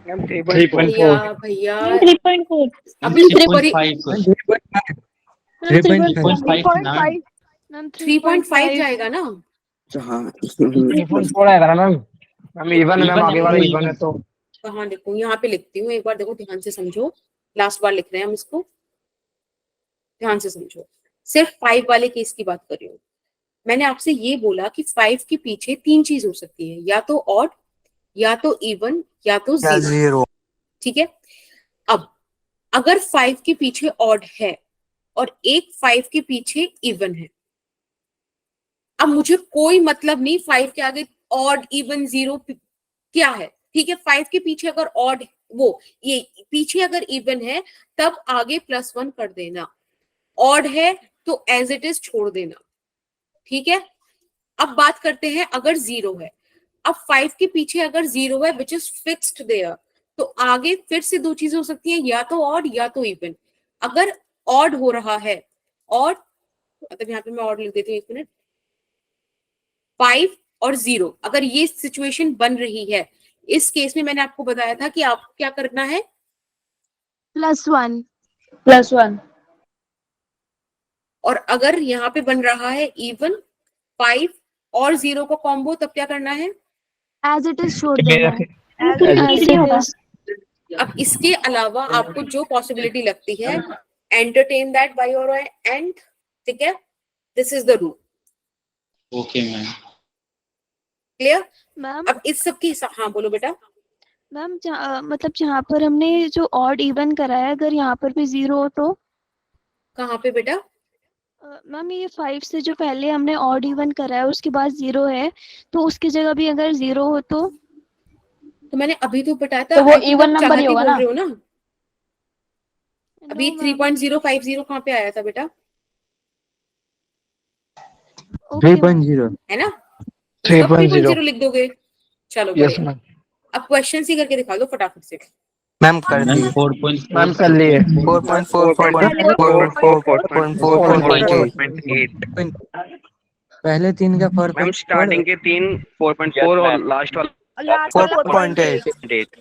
मैम भैया 3.4। भैया 3.4। अभी ऊपर ही 3.5 मैम 3.5 जाएगा ना? हाँ 3.4 आएगा ना मैम? मैम इवन है मैम, Even आगे है, वाला वो इवन even है तो। कहाँ लिखूं? यहाँ पे लिखती हूँ, एक बार देखो ध्यान से समझो। लास्ट बार लिख रहे हैं हम इसको, ध्यान से समझो। सिर्फ 5 वाले केस की बात कर रही हूँ। मैंने आपसे ये बोला कि 5 के पीछे 3 चीज हो सकती है, या तो ऑड, या तो इवन, या तो जीरो। जीरो। ठीक है, अब अगर 5 के पीछे ऑड है और एक 5 के पीछे इवन है, अब मुझे कोई मतलब नहीं 5 के आगे ऑड इवन जीरो क्या है, ठीक है। 5 के पीछे अगर ऑड, वो ये पीछे अगर इवन है तब आगे +1 कर देना, ऑड है तो एज इट इज छोड़ देना, ठीक है। अब बात करते हैं अगर जीरो है। अब 5 के पीछे अगर जीरो है विच इज फिक्स्ड देयर, तो आगे फिर से 2 चीजें हो सकती हैं, या तो ऑड या तो इवन। अगर ऑड हो रहा है, ऑड मतलब यहाँ पे मैं ऑड लिख देती हूँ, 1 मिनट, 5 और 0, अगर ये सिचुएशन बन रही है, इस केस में मैंने आपको बताया था कि आपको क्या करना है, +1। और अगर यहाँ पे बन रहा है इवन 5 और 0 का कॉम्बो, तब क्या करना है, एज इट इज छोड़ ये देना रखे। अब इसके अलावा आपको जो पॉसिबिलिटी लगती है entertain that by your and, ठीक है। This is the rule, okay ma'am. Clear? Ma'am अब इस सब की हाँ बोलो बेटा। मैम मतलब जहाँ पर हमने जो ऑड इवन करा है, अगर यहाँ पर भी 0 हो तो? कहाँ पे बेटा? मैम ये 5 से जो पहले हमने ऑड इवन करा है उसके बाद 0 है, तो उसकी जगह भी अगर 0 हो तो मैंने अभी तो बताया था, तो वो I think even आप number ही चाहती होगा बोल ना? रहे हो ना। अभी No, ma'am. 3.050 कहाँ पे आया था बेटा, Okay, ma'am. 3.0। है ना? इसको 3.0 3.0 लिख दोगे, चलो यस बढ़िया। मैम। अब क्वेश्चन ही करके दिखा दो फटाफट से। मैम कर मैम दिए। 4.4 मैम कर लिए। 4.4 पहले 3 का मैम 4.4। स्टार्टिंग के 3 4.4 और लास्ट वाला 4.8। 4.8।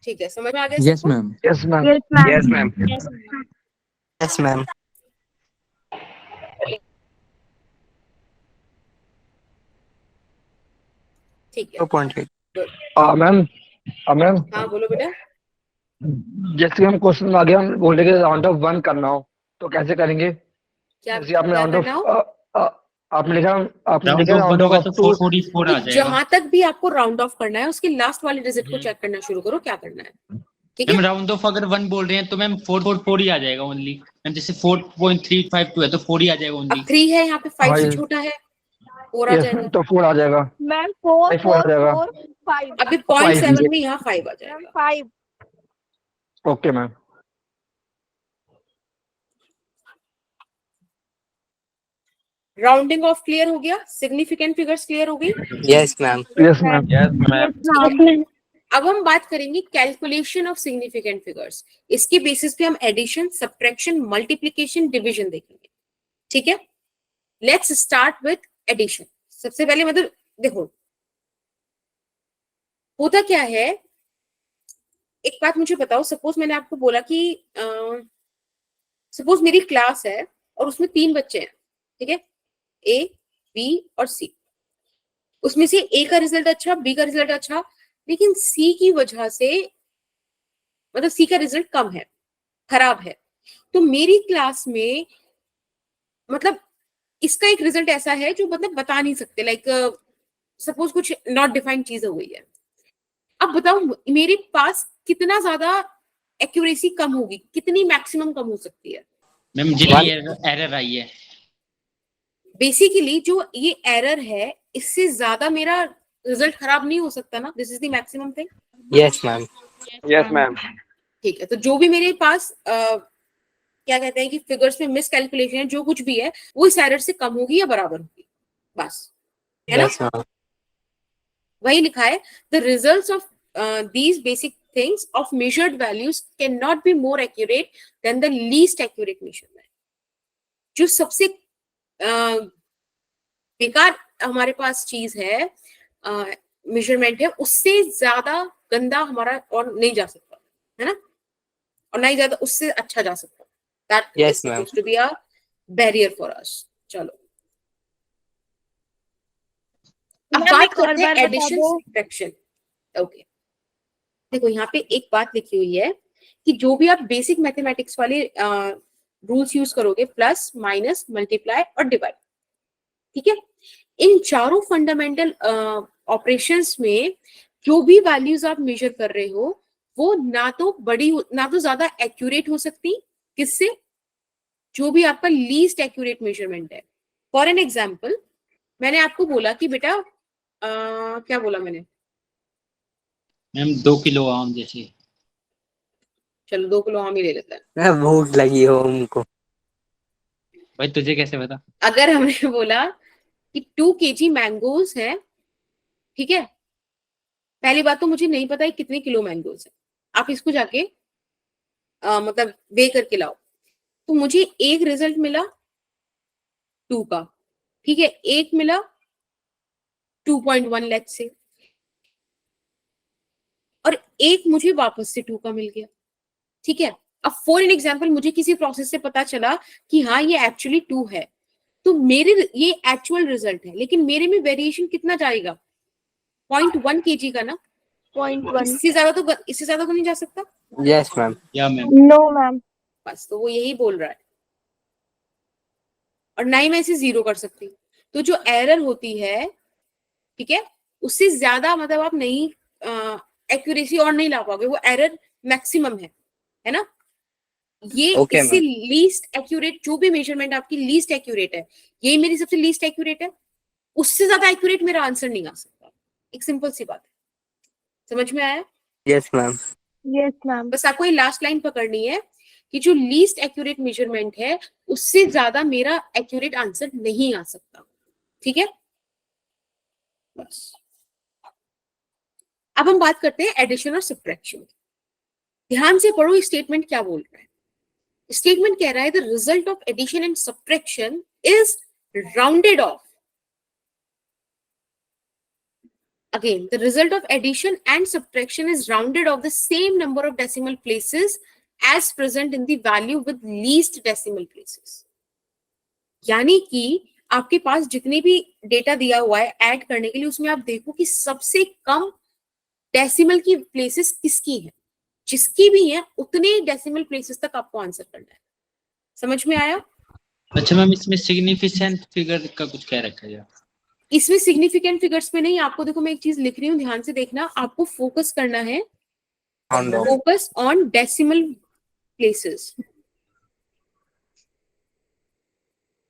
ठीक है, समझ में आ गया यस सबको? Ma'am. Yes ma'am. Yes ma'am. Yes ma'am. ठीक है, 2.8। मैम मैम, हाँ बोलो बेटा। जैसे हम क्वेश्चन में आगे हम बोले कि राउंड ऑफ 1 करना हो तो कैसे करेंगे? क्या जैसे आपने क्या राउंड करना हो? ऑफ आपने लिखा राउंड ऑफ 1 राउंड होगा ऑफ तो 2। 444 आ जाएगा। जहां तक भी आपको राउंड ऑफ करना है उसके लास्ट वाले डिजिट को चेक करना शुरू करो, क्या करना है, ठीक है। मैम राउंड ऑफ अगर 1 बोल रहे हैं तो मैम 444 ही आ जाएगा ओनली। मैम जैसे 4.352 है तो 4 ही आ जाएगा अब ओनली। 3 है यहाँ पे, 5 से हाँ, छोटा है, 4 आ यस जाएगा। तो 4 आ जाएगा। मैम 4 आ जाएगा। 5 अभी 5 0.7 में यहाँ 5 आ जाएगा। 5। Okay ma'am. Rounding off clear हो गया, सिग्निफिकेंट फिगर्स क्लियर हो गई। Yes ma'am. Yes ma'am. अब हम बात करेंगे कैलकुलेशन ऑफ सिग्निफिकेंट फिगर्स। इसके बेसिस पे हम एडिशन, सब्ट्रैक्शन, मल्टीप्लिकेशन, डिवीजन देखेंगे, ठीक है। Let's start with addition. सबसे पहले मतलब देखो होता क्या है, एक बात मुझे बताओ, सपोज मैंने आपको बोला कि सपोज मेरी क्लास है और उसमें 3 बच्चे हैं, ठीक है, ए, बी और सी। उसमें से ए का रिजल्ट अच्छा, बी का रिजल्ट अच्छा, लेकिन सी की वजह से, मतलब सी का रिजल्ट कम है, खराब है, तो मेरी क्लास में मतलब इसका एक रिजल्ट ऐसा है जो मतलब बता नहीं सकते, लाइक सपोज कुछ नॉट डिफाइंड चीज हो गई है। अब बताओ मेरे पास कितना ज्यादा एक्यूरेसी कम होगी, कितनी मैक्सिमम कम हो सकती है? मैम जितनी एरर आई है, बेसिकली जो ये एरर है इससे ज्यादा मेरा रिजल्ट खराब नहीं हो सकता ना, this is the maximum thing. Yes ma'am. Yes, ma'am. ठीक है, तो जो भी मेरे पास क्या कहते हैं कि फिगर्स में मिस कैलकुलेशन है, जो कुछ भी है वो इस एरर से कम होगी या बराबर होगी, बस, है ना? Yes ma'am. वही लिखा है, the results of these basic things of measured values cannot be more accurate than the least accurate measurement। जो सबसे बेकार हमारे पास चीज है, मेजरमेंट है, उससे ज्यादा गंदा हमारा और नहीं जा सकता, है ना? और ना ही ज्यादा उससे अच्छा जा सकता। That Yes, is ma'am. supposed to be a barrier for us। चलो अब मैम बात एक और करते हैं बार बता एडिशन दो। सब्ट्रैक्शन। ओके, देखो यहाँ पे एक बात लिखी हुई है कि जो भी आप बेसिक मैथमेटिक्स वाले रूल्स यूज करोगे, प्लस, माइनस, मल्टीप्लाई और डिवाइड, ठीक है, इन चारों फंडामेंटल ऑपरेशंस में जो भी वैल्यूज आप मेजर कर रहे हो वो ना तो ना तो ज्यादा एक्यूरेट हो सकती, किससे? जो भी आपका लीस्ट एक्यूरेट मेजरमेंट है। फॉर एन एग्जाम्पल, मैंने आपको बोला कि बेटा क्या बोला मैंने? मैम 2 किलो आम जैसे। चलो 2 किलो आम ही ले लेते हैं। भूख लगी हो उनको। भाई तुझे कैसे पता? अगर हमने बोला कि 2 kg मैंगोज है, ठीक है, पहली बात तो मुझे नहीं पता है कितने किलो मैंगोज है, आप इसको जाके मतलब वे करके लाओ, तो मुझे एक रिजल्ट मिला 2 का, ठीक है, एक मिला 2.1 लेट्स से, और एक मुझे वापस से 2 का मिल गया, ठीक है। अब फॉर एन एग्जाम्पल मुझे किसी प्रोसेस से पता चला कि हाँ ये एक्चुअली 2 है, तो मेरे ये एक्चुअल रिजल्ट है, लेकिन मेरे में वेरिएशन कितना जाएगा? 0.1 kg का ना, 0.1। इससे ज्यादा तो नहीं जा सकता। Yes ma'am. या मैम नो मैम। बस, तो वो यही बोल रहा है, और ना ही मैं इसे 0 कर सकती। तो जो एरर होती है, ठीक है, उससे ज्यादा मतलब आप नहीं एक्यूरेसी और नहीं ला पाओगे, वो एरर मैक्सिमम है ना? ये Okay, इससे ma'am. लीस्ट एक्यूरेट जो भी मेजरमेंट आपकी लीस्ट एक्यूरेट है, ये मेरी सबसे लीस्ट एक्यूरेट है, उससे ज्यादा एक्यूरेट मेरा आंसर नहीं आ सकता। एक सिंपल सी बात है, समझ में आया? Yes ma'am. Yes ma'am. बस आपको ये लास्ट लाइन पकड़नी है कि जो लीस्ट एक्यूरेट मेजरमेंट है उससे ज्यादा मेरा एक्यूरेट आंसर नहीं आ सकता, ठीक है? बस अब हम बात करते हैं एडिशन और सब्ट्रैक्शन। ध्यान से पढ़ो, ये स्टेटमेंट क्या बोल रहा है। स्टेटमेंट कह रहा है the result of addition and subtraction is rounded off. Again, the result of addition and subtraction is rounded off the same number of decimal places as present in the value with least decimal places। यानी कि आपके पास जितने भी डेटा दिया हुआ है ऐड करने के लिए, उसमें आप देखो कि सबसे कम डेसिमल की प्लेसेस किसकी है, जिसकी भी है उतने डेसिमल प्लेसेस तक आपको आंसर करना है। समझ में आया? अच्छा मैम, इसमें सिग्निफिकेंट फिगर का कुछ क्या रखा है? इसमें सिग्निफिकेंट फिगर्स में नहीं, आपको देखो मैं एक चीज लिख रही हूँ, ध्यान से देखना, आपको फोकस करना है, focus on decimal places.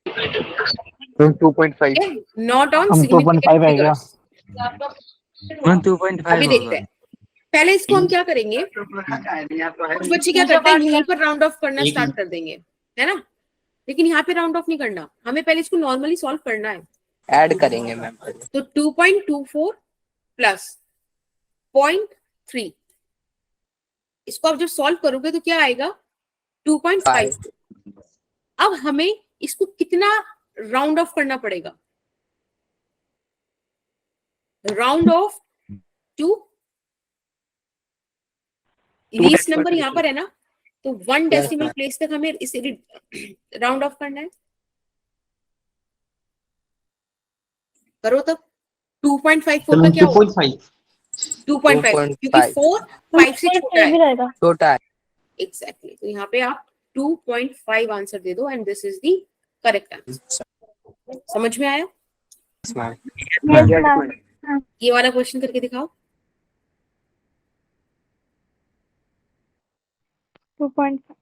2.5 not on हम 2.5 सिग्निफिकेंट है क्या? फिगर्स। 2.5 अभी देखते हैं, पहले इसको हम क्या करेंगे, कुछ बच्चे क्या करते हैं यहीं पर राउंड ऑफ करना एक स्टार्ट कर देंगे, है ना? लेकिन यहाँ पे राउंड ऑफ नहीं करना, हमें पहले इसको नॉर्मली सॉल्व करना है। ऐड करेंगे मैम। तो 2.24 प्लस 0.3, इसको आप जब सॉल्व करोगे तो क्या आएगा? 2.5। अब हमें इसको कितना राउंड ऑफ करना पड़ेगा? Round off to least decimal number यहाँ places. पर है ना, तो 1 डेसिमल प्लेस तक हमें इसे राउंड ऑफ करना है। करो तब। 2.54 का क्या होगा? 2.5, क्योंकि 4 5 से छोटा है। छोटा है। एग्जैक्टली, तो यहाँ पे आप 2.5 आंसर दे दो and this is the correct answer. समझ में आया? ये वाला क्वेश्चन करके दिखाओ। 2.5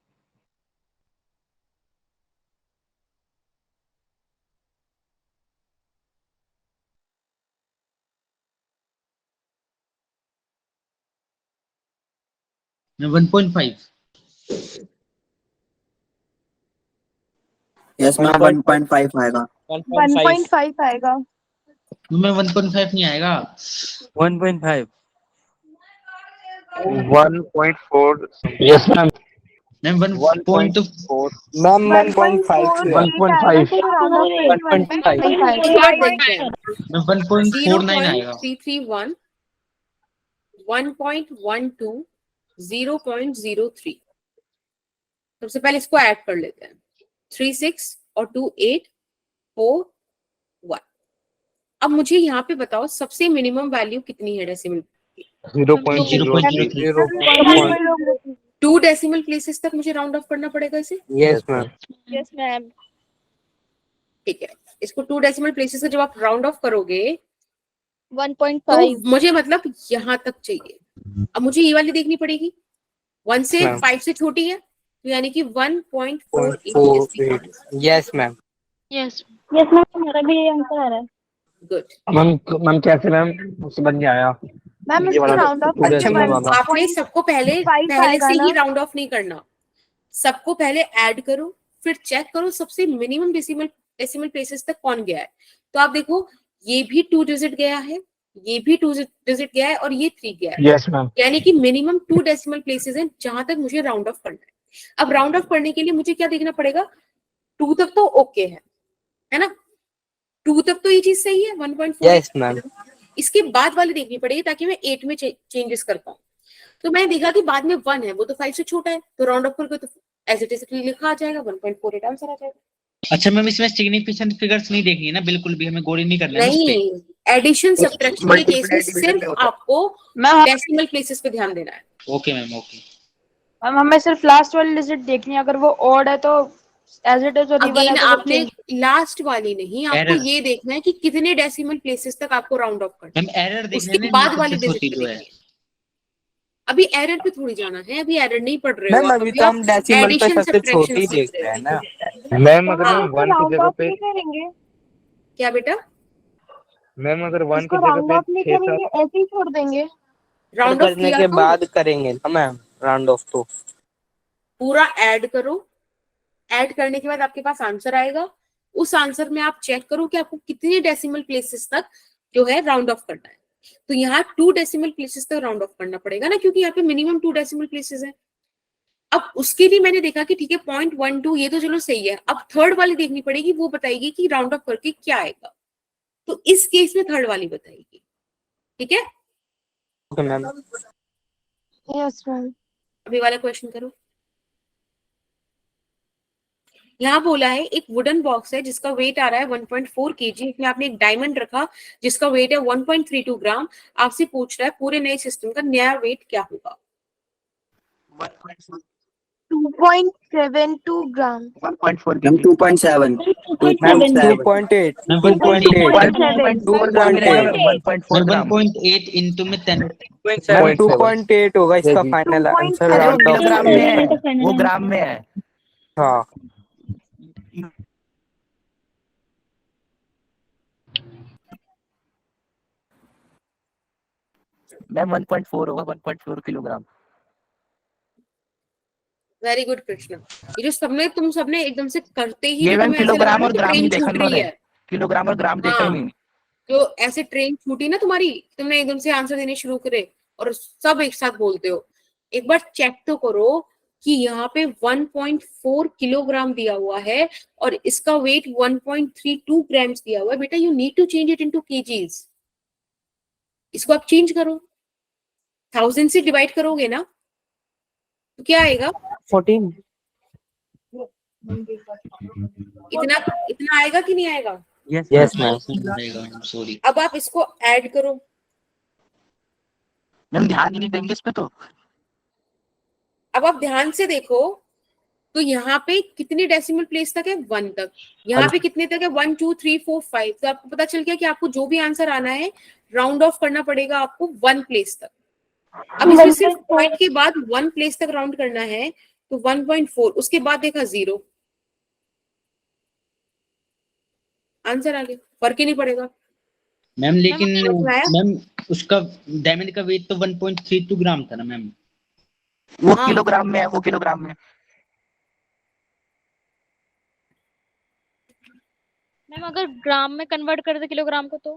1.5। यस मैम 1.5 आएगा। 1.5 आएगा। मैं 1.5 नहीं आएगा। 1.5। 1.4 यस मैम। मैम 1.4। मैम 1.5 1.5 इसके बाद देखते हैं। मैं 1.49 आएगा। 0.331 1.12 0.03। सबसे पहले इसको ऐड कर लेते हैं। 3 6 और 2 8 4 1। अब मुझे यहाँ पे बताओ सबसे मिनिमम वैल्यू कितनी है डेसिमल? 0.03 2 डेसिमल प्लेसेस तक मुझे राउंड ऑफ करना पड़ेगा इसे। Yes ma'am. Yes ma'am. ठीक है, इसको 2 डेसिमल प्लेसेस से जब आप राउंड ऑफ करोगे 1.5 तो मुझे मतलब यहाँ तक चाहिए। अब मुझे ये वाली देखनी पड़ेगी, 1 से मैम। 5 से छोटी है, तो यानी कि 1.48 यस मैम। यस मैम, हमारा भी ये आंसर आ रहा है। गुड। मैम कैसे मैम समझ नहीं आया? मैम ये इसको वाला राउंड ऑफ two अच्छा decimal मैम, वाला। आपने सबको पहले 1.5 आएगा से ही ना? राउंड ऑफ नहीं करना, सबको पहले ऐड करो, फिर चेक करो सबसे मिनिमम डेसिमल प्लेसेस तक कौन गया है। तो आप देखो ये भी 2 डिजिट गया है, ये भी 2 डिजिट गया है और ये 3 गया है। Yes ma'am. यानी कि मिनिमम 2 डेसिमल प्लेसेस हैं जहां तक मुझे राउंड ऑफ करना है। अब राउंड ऑफ करने के लिए मुझे क्या देखना पड़ेगा? 2 तक तो ओके है ना? 2 तक तो ये चीज सही है, 1.4। Yes ma'am. इसके बाद वाली देखनी पड़ेगी ताकि मैं 8 में चेंजेस कर पाऊँ। तो मैंने देखा कि बाद में 1 है, वो तो 5 से छोटा है, तो राउंड ऑफ करके तो एज इट इज लिखा आ जाएगा, 1.48 आंसर आ जाएगा। अच्छा मैम इसमें सिग्निफिकेंट फिगर्स नहीं देखनी है ना, बिल्कुल भी हमें गौर ही नहीं करना है उस पे। नहीं, एडिशन सब्ट्रैक्शन के केस में सिर्फ आपको डेसिमल प्लेसेस पे ध्यान देना है। Okay ma'am, okay. मैम हमें सिर्फ लास्ट वाली डिजिट देखनी है, अगर वो ऑड है तो एज इट इज और इवन अगेन है तो वो आपने चेंज। लास्ट वाली नहीं, आपको Error। ये देखना है कि कितने डेसिमल प्लेसेस तक आपको राउंड ऑफ करना मैम एरर है, देखने उसके में बाद सबसे वाली डिजिट छोटी पे जो है। देखनी है। अभी एरर पे थोड़ी जाना है, अभी एरर नहीं पढ़ रहे हो मैम आप, अभी अभी तो आप हम डेसिमल पे एडिशन सबसे सब्ट्रैक्शन छोटी सीख देख रहे रहे हैं हो। ना। मैम अगर हाँ, मैं 1 की जगह पे करेंगे मैम अगर 1 इसको की जगह राउंड पे ऑफ नहीं 6 7 करेंगे, ऐसे ही छोड़ देंगे। राउंड ऑफ करने किया के तो बाद करेंगे ना मैम राउंड ऑफ तो। पूरा ऐड करो, ऐड करने के बाद आपके पास आंसर आएगा। उस आंसर में आप चेक करो कि आपको कितने डेसिमल प्लेसेस तक जो है राउंड ऑफ करना है। तो यहाँ 2 डेसिमल प्लेसेस तक राउंड ऑफ करना पड़ेगा ना, क्योंकि यहाँ पे मिनिमम 2 डेसिमल प्लेसेस है। अब उसके लिए मैंने देखा कि ठीक है 0.12 ये तो चलो सही है, अब थर्ड वाली देखनी पड़ेगी, वो बताएगी कि राउंड ऑफ करके क्या आएगा। तो इस केस में थर्ड वाली बताएगी। ठीक है, ओके मैम। Yes ma'am. अभी वाला क्वेश्चन करो। यहाँ बोला है एक वुडन बॉक्स है जिसका वेट आ रहा है 1.4 kg, इसमें आपने एक डायमंड रखा जिसका वेट है 1.32 ग्राम। आपसे पूछ रहा है पूरे नए सिस्टम का नया वेट क्या होगा? 2.72 ग्राम। 1.4 मैम 2.7 मैम 2.7 2.8 मैम 2.8 1.8 ग्राम। 1.8 इंटू में 10। मैम 2.8 होगा इसका फाइनल आंसर अरे वो राउंड ऑफ किलोग्राम में है, करके। वो ग्राम में है। हाँ मैम 1.4 होगा, 1.4 किलोग्राम। Very good Krishna. ये जो तुम सबने एकदम से करते ही ये जो मैम तुम्हें ऐसे लग किलोग्राम रहा और है कि ग्राम ट्रेन नहीं देखा छूट रही उन्होंने, है। किलोग्राम और ग्राम देखा ही हाँ, नहीं। जो ऐसे ट्रेन छूटी ना तुम्हारी, तुमने एकदम से आंसर देने शुरू करे और सब एक साथ बोलते हो। एक बार चेक तो करो कि यहाँ पे 1.4 किलोग्राम दिया हुआ है और इसका वेट 1.32 ग्राम्स दिया हुआ है। बेटा you need to change it into kgs. इसको आप चेंज करो, 1000 से डिवाइड करोगे ना तो क्या आएगा? 14। इतना इतना आएगा कि नहीं आएगा? Yes ma'am. सॉरी अब आप इसको ऐड करो। मैम ध्यान ही नहीं देंगे इस पे तो। अब आप ध्यान से देखो तो यहाँ पे कितने डेसिमल प्लेस तक है? 1 तक। यहाँ पे कितने तक है? 1 2 3 4 5। तो आपको पता चल गया कि आपको जो भी आंसर आना है राउंड ऑफ करना पड़ेगा आपको 1 प्लेस तक। अब इसमें सिर्फ पॉइंट के बाद 1 प्लेस तक राउंड करना है तो 1.4, उसके बाद देखा 0, आंसर आ गया, फर्क ही नहीं पड़ेगा। मैम लेकिन समझ में आया? मैम उसका डायमंड का वेट तो 1.32 ग्राम था ना मैम। वो हाँ। किलोग्राम में है, वो किलोग्राम में। मैम अगर ग्राम में कन्वर्ट कर दे किलोग्राम को तो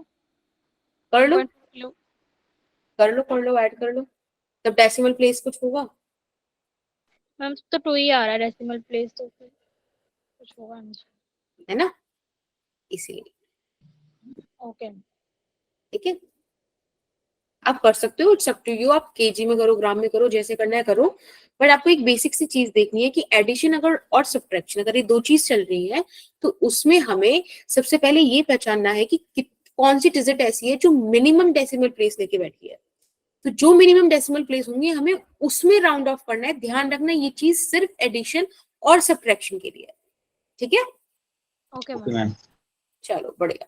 कर लो 1.4 किलो। कर लो ऐड कर लो, तब डेसिमल प्लेस कुछ होगा। मैम तो 2 ही आ रहा है डेसिमल प्लेस, तो फिर कुछ होगा नहीं। है ना, इसीलिए। ओके ठीक है, आप कर सकते हो, इट्स अप टू यू, आप केजी में करो, ग्राम में करो, जैसे करना है करो। बट आपको एक बेसिक सी चीज देखनी है कि एडिशन अगर और सब्ट्रैक्शन अगर ये दो चीज चल रही है तो उसमें हमें सबसे पहले ये पहचानना है कि कौन सी डिजिट ऐसी है जो मिनिमम डेसिमल प्लेस लेके बैठी है। तो जो मिनिमम डेसिमल प्लेस होंगे हमें उसमें राउंड ऑफ करना है। ध्यान रखना ये चीज सिर्फ एडिशन और सब्ट्रैक्शन के लिए है। ठीक है, ओके मैम। चलो बढ़िया।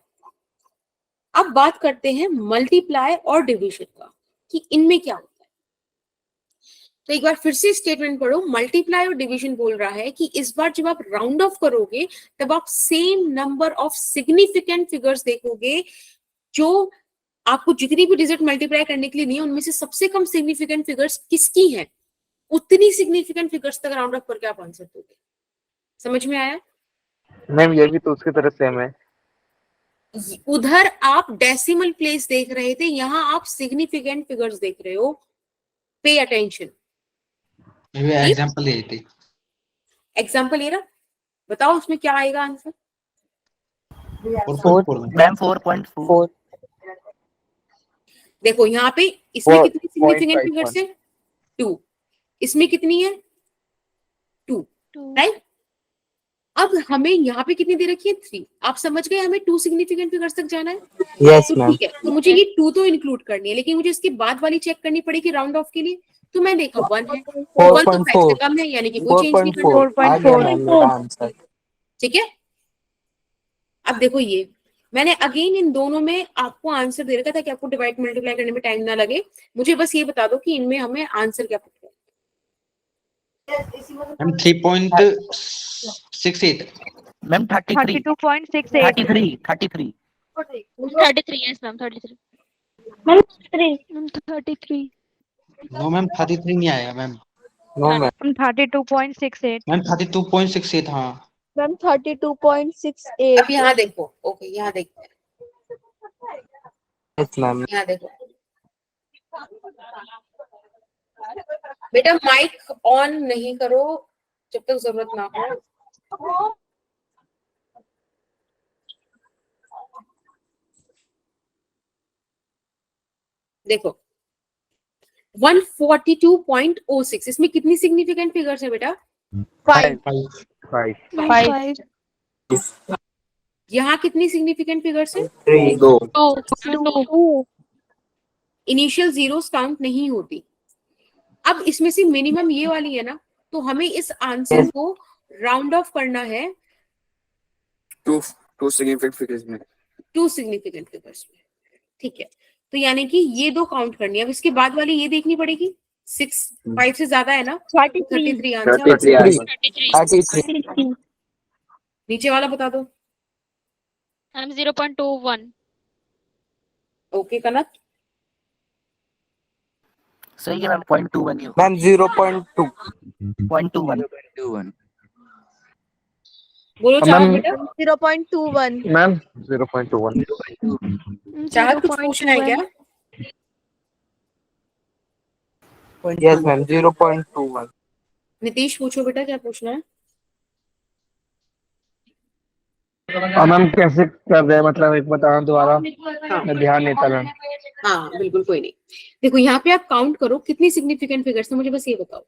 अब बात करते हैं मल्टीप्लाई और डिवीजन का कि इनमें क्या होता है। तो एक बार फिर से स्टेटमेंट पढ़ो। मल्टीप्लाई और डिवीजन बोल रहा है कि इस बार जब आप राउंड ऑफ करोगे तब आप same number of significant figures देखोगे। जो आपको जितनी भी डिजिट मल्टीप्लाई करने के लिए नहीं है उनमें से सबसे कम सिग्निफिकेंट फिगर्स किसकी हैं, उतनी सिग्निफिकेंट फिगर्स तक राउंड ऑफ करके आप आंसर दोगे। समझ में आया? मैम ये भी तो उसकी तरह सेम है। उधर आप डेसिमल प्लेस देख रहे थे, यहाँ आप सिग्निफिकेंट फिगर्स देख रहे हो। Pay attention. एग्जांपल ले थे। एग्जांपल ये रहा, बताओ उसमें क्या आएगा आंसर? 4.4 मैम 4.4। देखो यहाँ पे इसमें कितनी सिग्निफिकेंट 0.51 फिगर्स है? 2। इसमें कितनी है? 2, राइट। अब हमें यहाँ पे कितनी दे रखी है? 3। आप समझ गए हमें 2 सिग्निफिकेंट फिगर्स तक जाना है। यस तो मैम। ठीक है, तो मुझे ये 2 तो इंक्लूड करनी है, लेकिन मुझे इसके बाद वाली चेक करनी पड़ेगी राउंड ऑफ के लिए। तो मैं देखा 1 है, 1 तो 5 से कम है, यानी कि कोई चेंज नहीं करना। 4.4 आ गया मैम मेरा आंसर। ठीक है, अब देखो ये मैंने अगेन इन दोनों में आपको आंसर दे रखा था कि आपको डिवाइड मल्टीप्लाई करने में टाइम ना लगे। मुझे बस ये बता दो कि इनमें हमें आंसर क्या पता है। Ma'am 3.68। Ma'am 33। 32.68 33। 33 yes ma'am 33। Ma'am 33। No ma'am 33 नहीं आया मैम। No ma'am. 32.68 मैम 32.68 हाँ। मैम 32.68। अब यहाँ देखो, ओके यहाँ देखते हैं, यस मैम। यहाँ देखो बेटा, माइक ऑन नहीं करो जब तक जरूरत ना हो। देखो 142.06 इसमें कितनी सिग्निफिकेंट फिगर्स है बेटा? 5 5 यहाँ कितनी सिग्निफिकेंट फिगर्स है? 3 2 2 इनिशियल जीरोस काउंट नहीं होती। अब इसमें से मिनिमम ये वाली है ना, तो हमें इस आंसर को राउंड ऑफ करना है 2 सिग्निफिकेंट फिगर्स में। 2 सिग्निफिकेंट फिगर्स में। ठीक है, तो यानी कि ये 2 काउंट करनी है। अब इसके बाद वाली ये देखनी पड़ेगी। 6 5 से ज्यादा है ना? 33 आंसर। 33। नीचे वाला बता दो। मैम 0.21। ओके कनक, सही है मैम 0.21 ही मैम 0.2। 0.21। बोलो चाहत बेटा। 0.21। मैम 0.21। चाहत कुछ पूछना है क्या? Yes ma'am 0.21। नीतीश पूछो बेटा, क्या पूछना है? और मैम कैसे कर रहे हैं, मतलब एक बताना दोबारा, मैं ध्यान नहीं था मैम। हाँ बिल्कुल, कोई नहीं। देखो यहाँ पे आप काउंट करो कितनी सिग्निफिकेंट फिगर्स है, मुझे बस ये बताओ।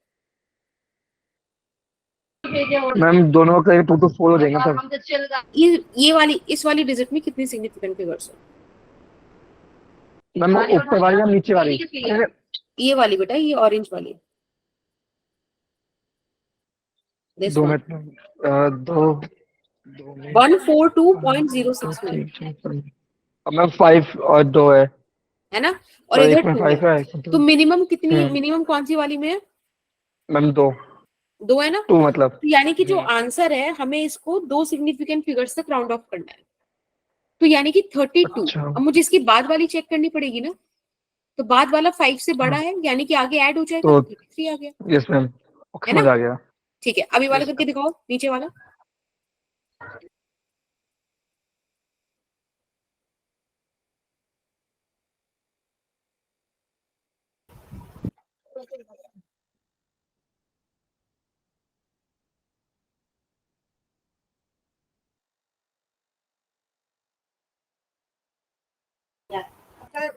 मैम दोनों का 2 to 4 हो जाएगा सर। ये वाली इस वाली डिजिट में कितनी सिग्निफिकेंट फिगर्स है? मैम ऊपर वाली या नीचे वाली? ये वाली बेटा, ये ऑरेंज वाली। This दो one. में दो 142.06 में मैम 5 और 2 है ना, और तो इधर 1.5 2 है। है तो मिनिमम कितनी, हम्म। मिनिमम कौन सी वाली में है? मैम 2 है ना। 2 मतलब तो यानी कि जो आंसर है हमें इसको 2 सिग्निफिकेंट फिगर्स तक राउंड ऑफ करना है। तो यानी कि 32। अच्छा। अब मुझे इसकी बाद वाली चेक करनी पड़ेगी ना, तो बाद वाला 5 से बड़ा है, यानी कि आगे ऐड हो जाएगा, तो 33 आ गया, यस मैम है ना। समझ आ गया। ठीक है, अभी वाला करके दिखाओ, नीचे वाला।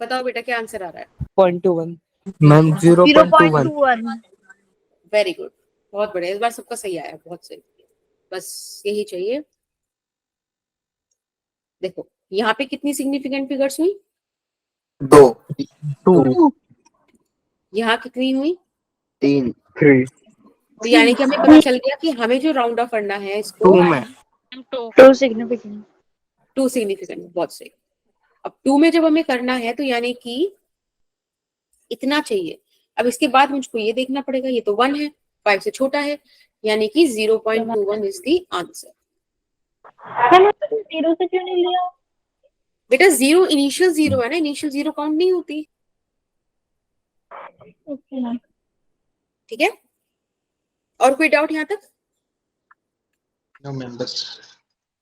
बताओ बेटा क्या आंसर आ रहा है? 0.21 मैम 0.21 वेरी गुड, बहुत बढ़िया, इस बार सबका सही आया, बहुत सही। बस यही चाहिए। देखो यहाँ पे कितनी सिग्निफिकेंट फिगर्स हुई? 2 यहाँ कितनी हुई? 3 तो यानी कि हमें पता चल गया कि हमें जो राउंड ऑफ करना है इसको 2 में 2 सिग्निफिकेंट। 2 सिग्निफिकेंट, बहुत सही। अब 2 में जब हमें करना है तो यानी कि इतना चाहिए। अब इसके बाद मुझको ये देखना पड़ेगा, ये तो 1 है, 5 से छोटा है, यानी कि 0.21 इज द आंसर। 0 से क्यों नहीं लिया? बेटा 0 इनिशियल 0 है ना, इनिशियल 0 काउंट नहीं होती। ओके ठीक है, और कोई डाउट यहाँ तक? नो मैम बस।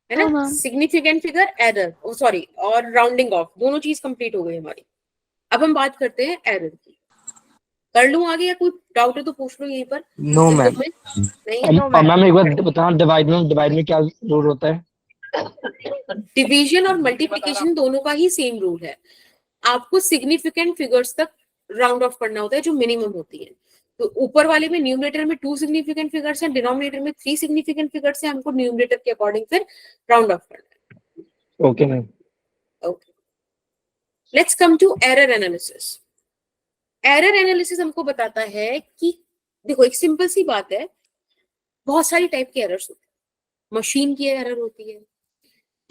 है ना, हाँ, मैम। सिग्निफिकेंट फिगर, एरर, ओ सॉरी, और राउंडिंग ऑफ, दोनों चीज कंप्लीट हो गई हमारी। अब हम बात करते हैं एरर की। कर लूं आगे, या कोई डाउट है तो पूछ लो यहीं पर। नो मैम नहीं, मैम एक बार बताना डिवाइड में क्या रूल होता है? डिवीजन और मल्टीप्लिकेशन दोनों का ही सेम रूल है। आपको सिग्निफिकेंट फिगर्स तक राउंड ऑफ करना होता है जो मिनिमम होती है। तो ऊपर वाले में न्यूमरेटर में 2 सिग्निफिकेंट फिगर्स हैं, डिनोमिनेटर में 3 सिग्निफिकेंट फिगर्स हैं, हमको न्यूमरेटर के अकॉर्डिंग फिर राउंड ऑफ करना है। Okay ma'am. Okay, let's come to error analysis. Error analysis हमको बताता है कि देखो एक सिंपल सी बात है, बहुत सारी टाइप के एरर्स होते हैं। मशीन की एरर होती है,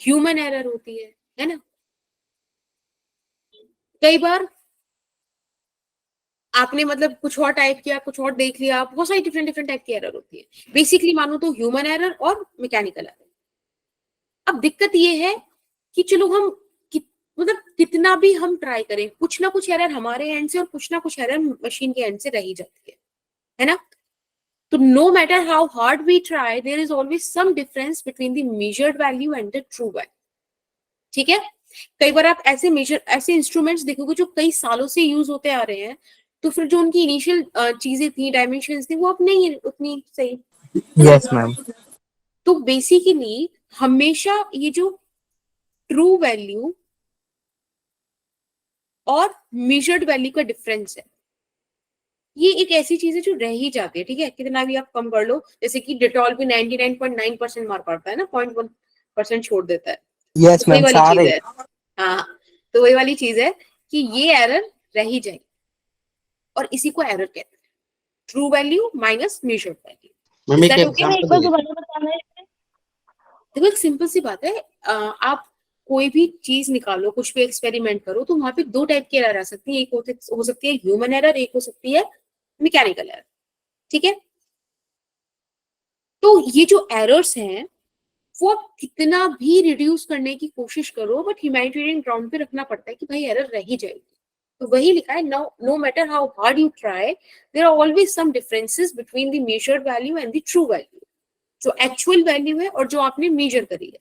ह्यूमन एरर होती है ना। कई बार आपने मतलब कुछ और टाइप किया, कुछ और देख लिया, बहुत सारी डिफरेंट टाइप की एरर होती है। बेसिकली मानो तो ह्यूमन एरर और मैकेनिकल एरर। अब दिक्कत ये है कि चलो हम मतलब कितना भी हम ट्राई करें, कुछ ना कुछ एरर हमारे एंड से और कुछ ना कुछ एरर मशीन के एंड से रह ही जाती है ना। तो no matter how hard we try, there is always some difference between the measured value and the true value. ठीक है, कई बार आप ऐसे इंस्ट्रूमेंट्स देखोगे जो कई सालों से यूज होते आ रहे हैं, तो फिर जो उनकी इनिशियल चीजें थी, डायमेंशंस थी, वो अब नहीं है उतनी सही। यस मैम तो बेसिकली हमेशा ये जो ट्रू वैल्यू और मेजर्ड वैल्यू का डिफरेंस है, ये एक ऐसी चीज है जो रह ही जाती है। ठीक है, कितना भी आप कम कर लो, जैसे कि डिटॉल भी 99.9% मार पाता है ना, 0.1% छोड़ देता है। यस तो वही मैम वाली सारे चीज है। हाँ, तो वही वाली चीज है कि ये एरर रह ही जाएगी, और इसी को एरर कहते हैं, true value minus measured value. Ma'am एक एक एग्जांपल बार दे। दोबारा बताना है। देखो एक सिंपल सी बात है, आप कोई भी चीज निकालो, कुछ भी एक्सपेरिमेंट करो, तो वहां पे 2 टाइप की एरर आ सकती है। एक हो सकती है ह्यूमन एरर, एक हो सकती है मैकेनिकल एरर। ठीक है, तो ये जो एरर्स हैं वो आप कितना भी रिड्यूस करने की कोशिश करो, बट ह्यूमैनिटेरियन ग्राउंड पे रखना पड़ता है कि भाई एरर रह ही जाएगी। तो वही लिखा है, no matter how hard you try, there are always some differences between the measured value and the true value. जो एक्चुअल वैल्यू है और जो आपने मेजर करी है,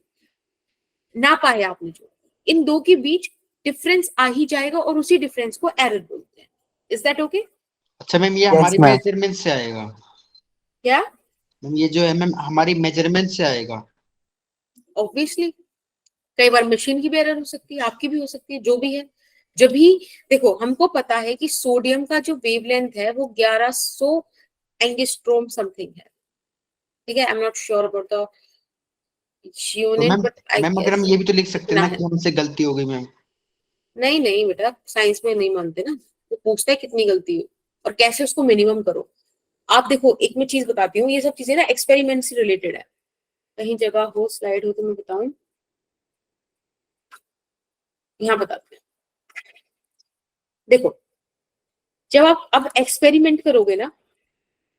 ना पाए आपने, जो इन दो के बीच डिफरेंस आ ही जाएगा, और उसी डिफरेंस को एरर बोलते हैं। Is that okay? अच्छा मैम, ये Yes, हमारी ma'am. मेजरमेंट से आएगा? क्या? मैम ये जो है मैम हमारी मेजरमेंट से आएगा? ऑब्वियसली, कई बार मशीन की भी एरर हो सकती है, आपकी भी हो सकती है, जो भी है। जब भी देखो, हमको पता है कि सोडियम का जो वेवलेंथ है वो 1100 एंगस्ट्रोम समथिंग है। ठीक है, I am not sure about the तो unit ma'am but I ma'am अगर हम गेस ये भी तो लिख सकते हैं ना ना है। कि हमसे गलती हो गई मैम। नहीं नहीं बेटा, साइंस में नहीं मानते ना, वो पूछता है कितनी गलती हो और कैसे उसको मिनिमम करो। आप देखो, एक मैं चीज बताती हूँ, ये सब चीजें ना एक्सपेरिमेंट से रिलेटेड है। कहीं जगह हो, स्लाइड हो तो मैं बताऊं, यहाँ बताते हैं। देखो, जब आप अब एक्सपेरिमेंट करोगे ना,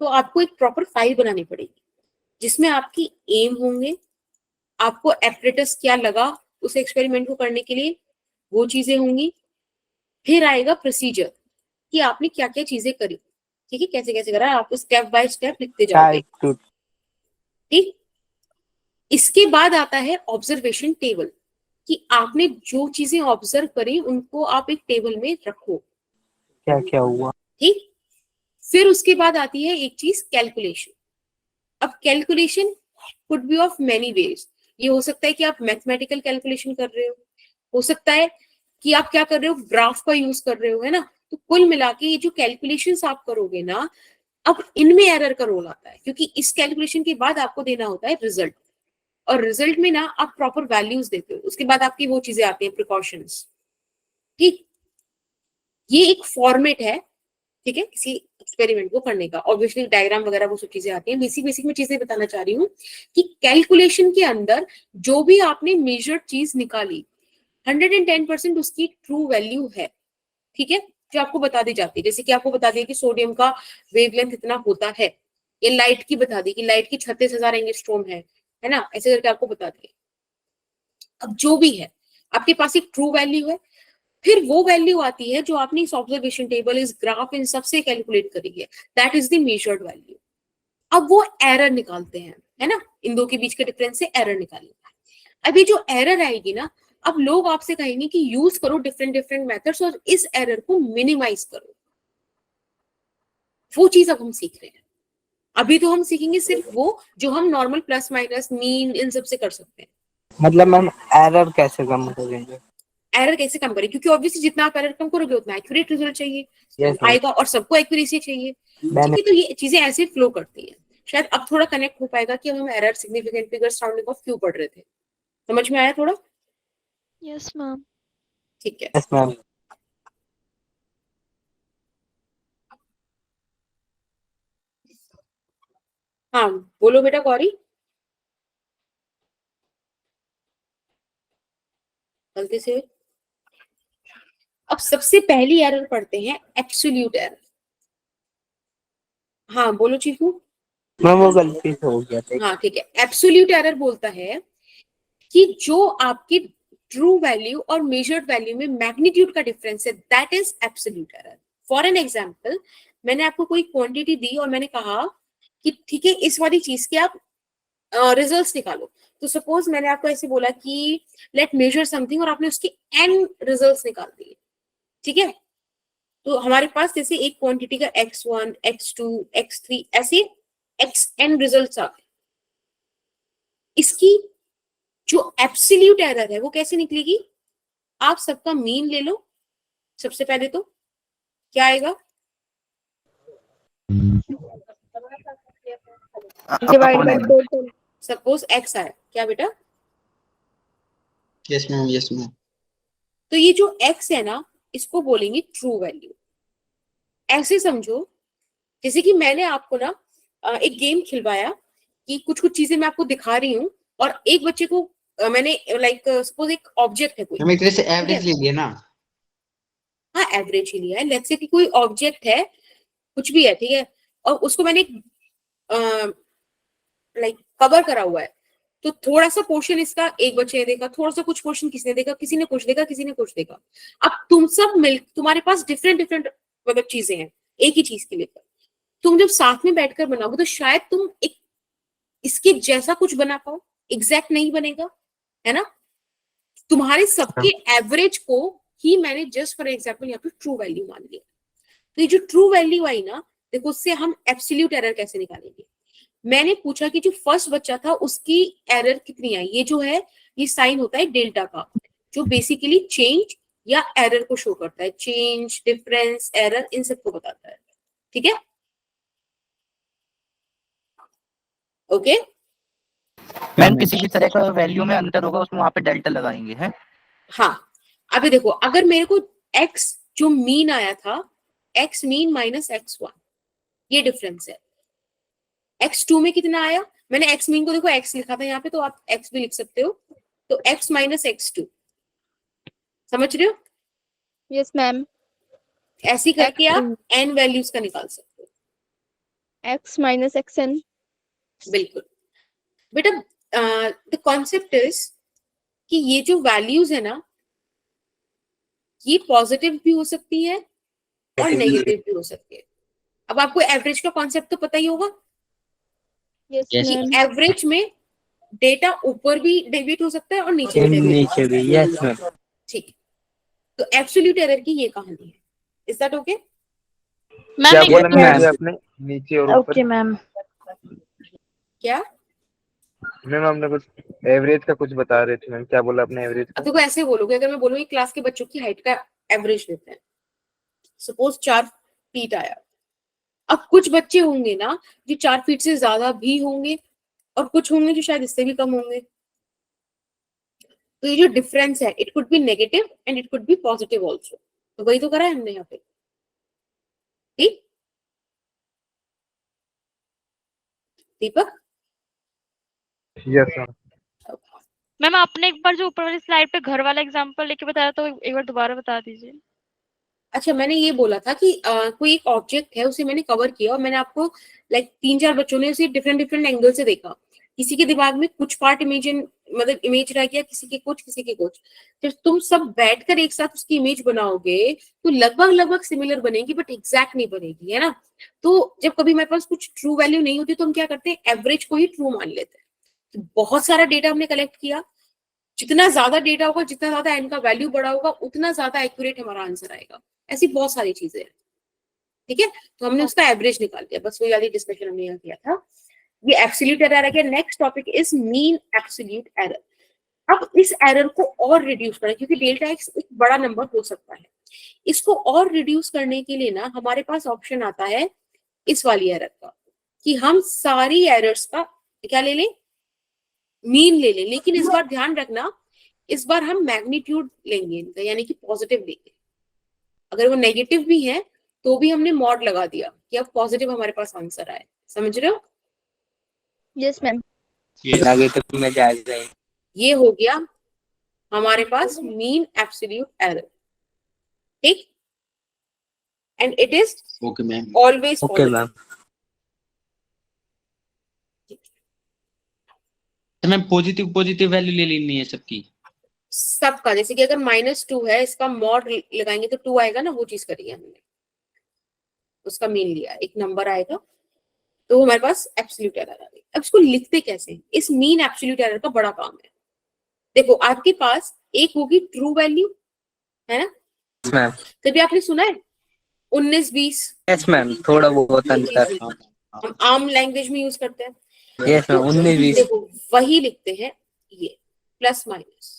तो आपको एक प्रॉपर फाइल बनानी पड़ेगी जिसमें आपकी एम होंगे, आपको एपरेटस क्या लगा उस एक्सपेरिमेंट को करने के लिए, वो चीजें होंगी। फिर आएगा प्रोसीजर कि आपने क्या क्या चीजें करी, ठीक है, कैसे कैसे करा, आप स्टेप बाय स्टेप लिखते जाओगे, टाइप टू ठीक। इसके बाद आता है ऑब्जर्वेशन टेबल, कि आपने जो चीजें ऑब्जर्व करी उनको आप एक टेबल में रखो, क्या क्या हुआ। ठीक। फिर उसके बाद आती है एक चीज, कैलकुलेशन। अब calculation could be of many ways. ये हो सकता है कि आप मैथमेटिकल कैलकुलेशन कर रहे हो सकता है कि आप क्या कर रहे हो, ग्राफ का यूज कर रहे हो, है ना। तो कुल मिला के ये जो कैलकुलेशंस आप करोगे ना, अब इनमें एरर का रोल आता है, क्योंकि इस कैलकुलेशन के बाद आपको देना होता है रिजल्ट, और रिजल्ट में ना आप प्रॉपर वैल्यूज देते हो, उसके बाद आपकी वो चीजें आती हैं, प्रिकॉशंस, ठीक। ये एक फॉर्मेट है, ठीक है, किसी एक्सपेरिमेंट को करने का। ऑब्वियसली डायग्राम वगैरह वो सब चीजें आती हैं, बेसिक बेसिक में चीजें बताना चाह रही हूँ कि कैलकुलेशन के अंदर जो भी आपने मेजर्ड चीज निकाली, 110% उसकी ट्रू वैल्यू है, ठीक है, जो आपको बता दी जाती है। जैसे कि आपको बता दिया कि सोडियम का वेवलेंथ इतना होता है, ये लाइट की बता दी कि लाइट की 36,000 एंगस्ट्रॉम है ना, ऐसे करके आपको बता दिया। अब जो भी है, आपके पास एक ट्रू वैल्यू है, फिर वो वैल्यू आती है जो आपने इस ऑब्जर्वेशन टेबल, इस ग्राफ, इन सबसे कैलकुलेट करी है, that is the measured value. अब वो एरर निकालते हैं, है ना, इन दो के बीच के डिफरेंस से एरर निकालना है। अभी जो एरर आएगी ना, अब लोग आपसे कहेंगे कि यूज करो डिफरेंट डिफरेंट मेथड्स और इस एरर को मिनिमाइज करो, वो चीज अब हम सीख रहे हैं। अभी तो हम सीखेंगे सिर्फ वो जो हम normal plus minus mean in सब से कर सकते हैं। मतलब मैम एरर कैसे कम करेंगे। एरर कैसे कम करें, क्योंकि ऑब्वियसली जितना आप एरर कम करोगे उतना एक्यूरेट रिजल्ट चाहिए, Yes, ma'am. आएगा, और सबको एक्यूरेसी चाहिए, मैंने ठीक है। तो ये चीजें ऐसे फ्लो करती हैं। शायद अब थोड़ा कनेक्ट हो पाएगा कि हम error, significant figures, rounding off क्यों पढ़ रहे थे, समझ में आया थोड़ा, यस मैम। ठीक है। Yes ma'am. हाँ बोलो बेटा गौरी, गलती से। अब सबसे पहली एरर पढ़ते हैं, एब्सोल्यूट एरर। हाँ बोलो चीकू। मैम वो गलती से हो गया था। हाँ ठीक है, एब्सोल्यूट एरर बोलता है कि जो आपकी ट्रू वैल्यू और मेजर्ड वैल्यू में मैग्नीट्यूड का डिफरेंस है, that is absolute error. For an example, मैंने आपको कोई क्वांटिटी दी और मैंने कहा कि ठीक है, इस वाली चीज के आप रिजल्ट्स निकालो। तो सपोज मैंने आपको ऐसे बोला कि लेट मेजर समथिंग, और आपने उसके n रिजल्ट्स निकाल दिए, ठीक है। तो हमारे पास जैसे एक क्वांटिटी का x1, x2, x3 ऐसे xn रिजल्ट्स आ गए। इसकी जो एब्सोल्यूट एरर है वो कैसे निकलेगी, आप सबका मीन ले लो। सबसे पहले तो क्या आएगा, divide by total. Suppose x आया, क्या बेटा, यस मैम यस मैम। तो ये जो x है ना, इसको बोलेंगे ट्रू वैल्यू। ऐसे समझो जैसे कि मैंने आपको ना एक गेम खिलवाया कि कुछ कुछ चीजें मैं आपको दिखा रही हूँ, और एक बच्चे को मैंने लाइक सपोज एक ऑब्जेक्ट है कोई, मैम एक तरह से ठीक है? एवरेज ले लिया ना। हाँ एवरेज ही लिया है, लेट्स से कि कोई ऑब्जेक्ट है, कुछ भी है, ठीक है, और उसको मैंने लाइक कवर करा हुआ है, तो थोड़ा सा पोर्शन इसका एक बच्चे ने देखा, थोड़ा सा कुछ पोर्शन किसी ने देखा, किसी ने कुछ देखा, किसी ने कुछ देखा। अब तुम सब मिल, तुम्हारे पास डिफरेंट डिफरेंट मतलब चीजें हैं एक ही चीज के लेकर, तुम जब साथ में बैठकर बनाओगे तो शायद तुम एक इसके जैसा कुछ बना पाओ, एग्जैक्ट नहीं बनेगा, है ना। तुम्हारे सबके एवरेज को ही मैंने जस्ट फॉर एग्जांपल यहाँ पे ट्रू वैल्यू मान लिया। तो ये जो ट्रू वैल्यू आई ना, देखो उससे हम एब्सोल्यूट एरर कैसे निकालेंगे। मैंने पूछा कि जो फर्स्ट बच्चा था उसकी एरर कितनी आई, ये जो है ये साइन होता है डेल्टा का, जो बेसिकली चेंज या एरर को शो करता है, चेंज, डिफरेंस, एरर, इन सबको बताता है, ठीक है। ओके मैम किसी भी तरह का वैल्यू में अंतर होगा उसमें वहां पे डेल्टा लगाएंगे हैं। हाँ अभी देखो अगर मेरे को x जो मीन आया था x मीन माइनस x1 ये डिफरेंस है। x2 में कितना आया, मैंने x मीन को देखो x लिखा था यहाँ पे तो आप x भी लिख सकते हो, तो x माइनस x2 समझ रहे हो। Yes ma'am. ऐसी करके आप n वैल्यूज का निकाल सकते हो। x minus xn। बिल्कुल बेटा द कॉन्सेप्ट इज कि ये जो वैल्यूज है ना ये पॉजिटिव भी हो सकती है और नेगेटिव भी हो सकती है। अब आपको एवरेज का कॉन्सेप्ट तो पता ही होगा यस Yes. मैम। कि एवरेज में डेटा ऊपर भी डेविएट हो सकता है और नीचे भी deviate हो नीचे सकता भी, है। Yes ma'am. ठीक है, तो एब्सोल्यूट एरर की ये कहानी है। Is that okay? क्या मैम बोला मैम Yes, अभी आपने नीचे और ऊपर? Okay ma'am. क्या मैम आपने कुछ एवरेज का कुछ बता रहे थे मैम, क्या बोला आपने एवरेज अब का? देखो ऐसे बोलोगे, अगर मैं बोलूंगी क्लास के बच्चों की हाइट का एवरेज लेते हैं, सपोज 4 फीट आया, अब कुछ बच्चे होंगे ना जो 4 फीट से ज्यादा भी होंगे और कुछ होंगे जो शायद इससे भी कम होंगे। तो ये जो डिफरेंस है it could be negative and it could be positive also. तो वही तो करा है हमने यहाँ पे। ठीक दीपक? Yes ma'am. मैम आपने एक बार जो ऊपर वाली स्लाइड पे घर वाला एग्जांपल लेके बताया तो एक बार दोबारा बता दीजिए। अच्छा मैंने ये बोला था कि कोई एक ऑब्जेक्ट है उसे मैंने कवर किया और मैंने आपको लाइक 3-4 बच्चों ने उसे डिफरेंट डिफरेंट एंगल से देखा। किसी के दिमाग में कुछ पार्ट मतलब इमेज रह गया, किसी के कुछ। जब तुम सब बैठकर एक साथ उसकी इमेज बनाओगे तो लगभग लगभग सिमिलर बनेगी बट एग्जैक्ट नहीं बनेगी, है ना। तो जब कभी हमारे पास कुछ ट्रू वैल्यू नहीं होती तो हम क्या करते हैं, एवरेज को ही ट्रू मान लेते हैं। तो बहुत सारा डेटा हमने कलेक्ट किया, जितना ज्यादा डेटा होगा, जितना ज्यादा एन का वैल्यू बड़ा होगा, उतना ज्यादा एक्यूरेट हमारा आंसर आएगा। ऐसी बहुत सारी चीजें हैं, ठीक है। तो हमने उसका एवरेज निकाल दिया, बस वही वाली डिस्कशन हमने यहाँ किया था। ये एब्सोल्यूट एरर आ गया। Next topic is mean absolute error. अब इस एरर को और रिड्यूस करें, क्योंकि डेल्टा एक्स एक बड़ा नंबर हो सकता है, इसको और रिड्यूस करने के लिए ना हमारे पास ऑप्शन आता है इस वाली एरर का, कि हम सारी एरर्स का क्या ले लें, मीन ले लें। लेकिन इस बार ध्यान रखना, इस बार हम मैग्नीट्यूड लेंगे इनका, यानी कि पॉजिटिव लेंगे। अगर वो नेगेटिव भी है तो भी हमने मॉड लगा दिया कि अब पॉजिटिव हमारे पास आंसर आए। समझ रहे हो? Yes ma'am. आगे तक मैं जा रही। ये हो गया हमारे पास मीन एब्सोल्यूट एरर, ठीक। And it is okay ma'am. Always okay ma'am. तो मैम पॉजिटिव पॉजिटिव वैल्यू ले लेनी है सबकी। सबका, जैसे कि अगर -2 है, इसका मॉड लगाएंगे तो 2 आएगा ना, वो चीज करी है हमने। उसका मीन लिया, एक नंबर आएगा तो हमारे पास एब्सोल्यूट एरर आ गई। अब इसको लिखते कैसे, इस मीन एब्सोल्यूट एरर का बड़ा काम है। देखो आपके पास एक होगी ट्रू वैल्यू, है ना। मैम कभी आपने सुना है 19-20? यस मैम, थोड़ा बहुत अंतर। हम आम लैंग्वेज में यूज करते हैं। Yes ma'am, 19-20। देखो वही लिखते हैं ये प्लस माइनस,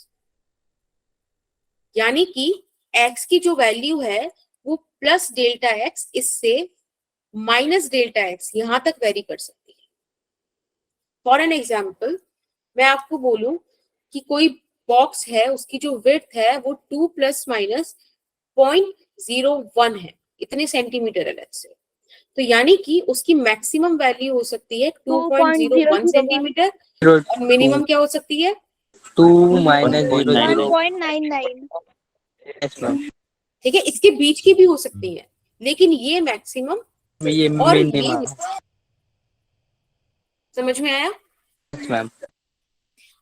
यानी कि x की जो वैल्यू है वो प्लस डेल्टा x इससे माइनस डेल्टा x यहां तक वेरी कर सकती है। फॉर एन एग्जाम्पल, मैं आपको बोलूं कि कोई बॉक्स है, उसकी जो विड्थ है वो 2 ± 0.01 है, इतने सेंटीमीटर है लेट्स से। तो यानी कि उसकी मैक्सिमम वैल्यू हो सकती है 2.01 सेंटीमीटर और मिनिमम क्या हो सकती है 2 - 0.00। 1.99। यस मैम, ठीक है। इसके बीच की भी हो सकती है, लेकिन ये मैक्सिमम ये और ये मिनिमम। समझ में आया। Yes ma'am.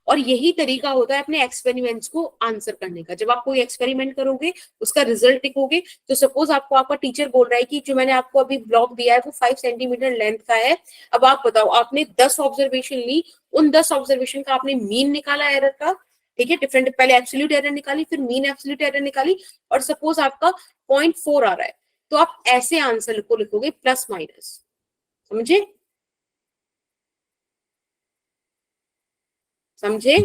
और यही तरीका होता है अपने एक्सपेरिमेंट्स को आंसर करने का। जब आप कोई एक्सपेरिमेंट करोगे, उसका रिजल्ट लिखोगे, तो सपोज आपको आपका टीचर बोल रहा है कि जो मैंने आपको अभी ब्लॉक दिया है वो 5 सेंटीमीटर लेंथ का है। अब आप बताओ, आपने 10 ऑब्जर्वेशन ली, उन 10 ऑब्जर्वेशन का आपने मीन निकाला एरर का, ठीक है। डिफरेंट, पहले एब्सोल्यूट एरर निकाली, फिर मीन एब्सोल्यूट एरर निकाली, और सपोज आपका 0.4 आ रहा है, तो आप ऐसे आंसर को लिखोगे प्लस माइनस। समझे? समझे?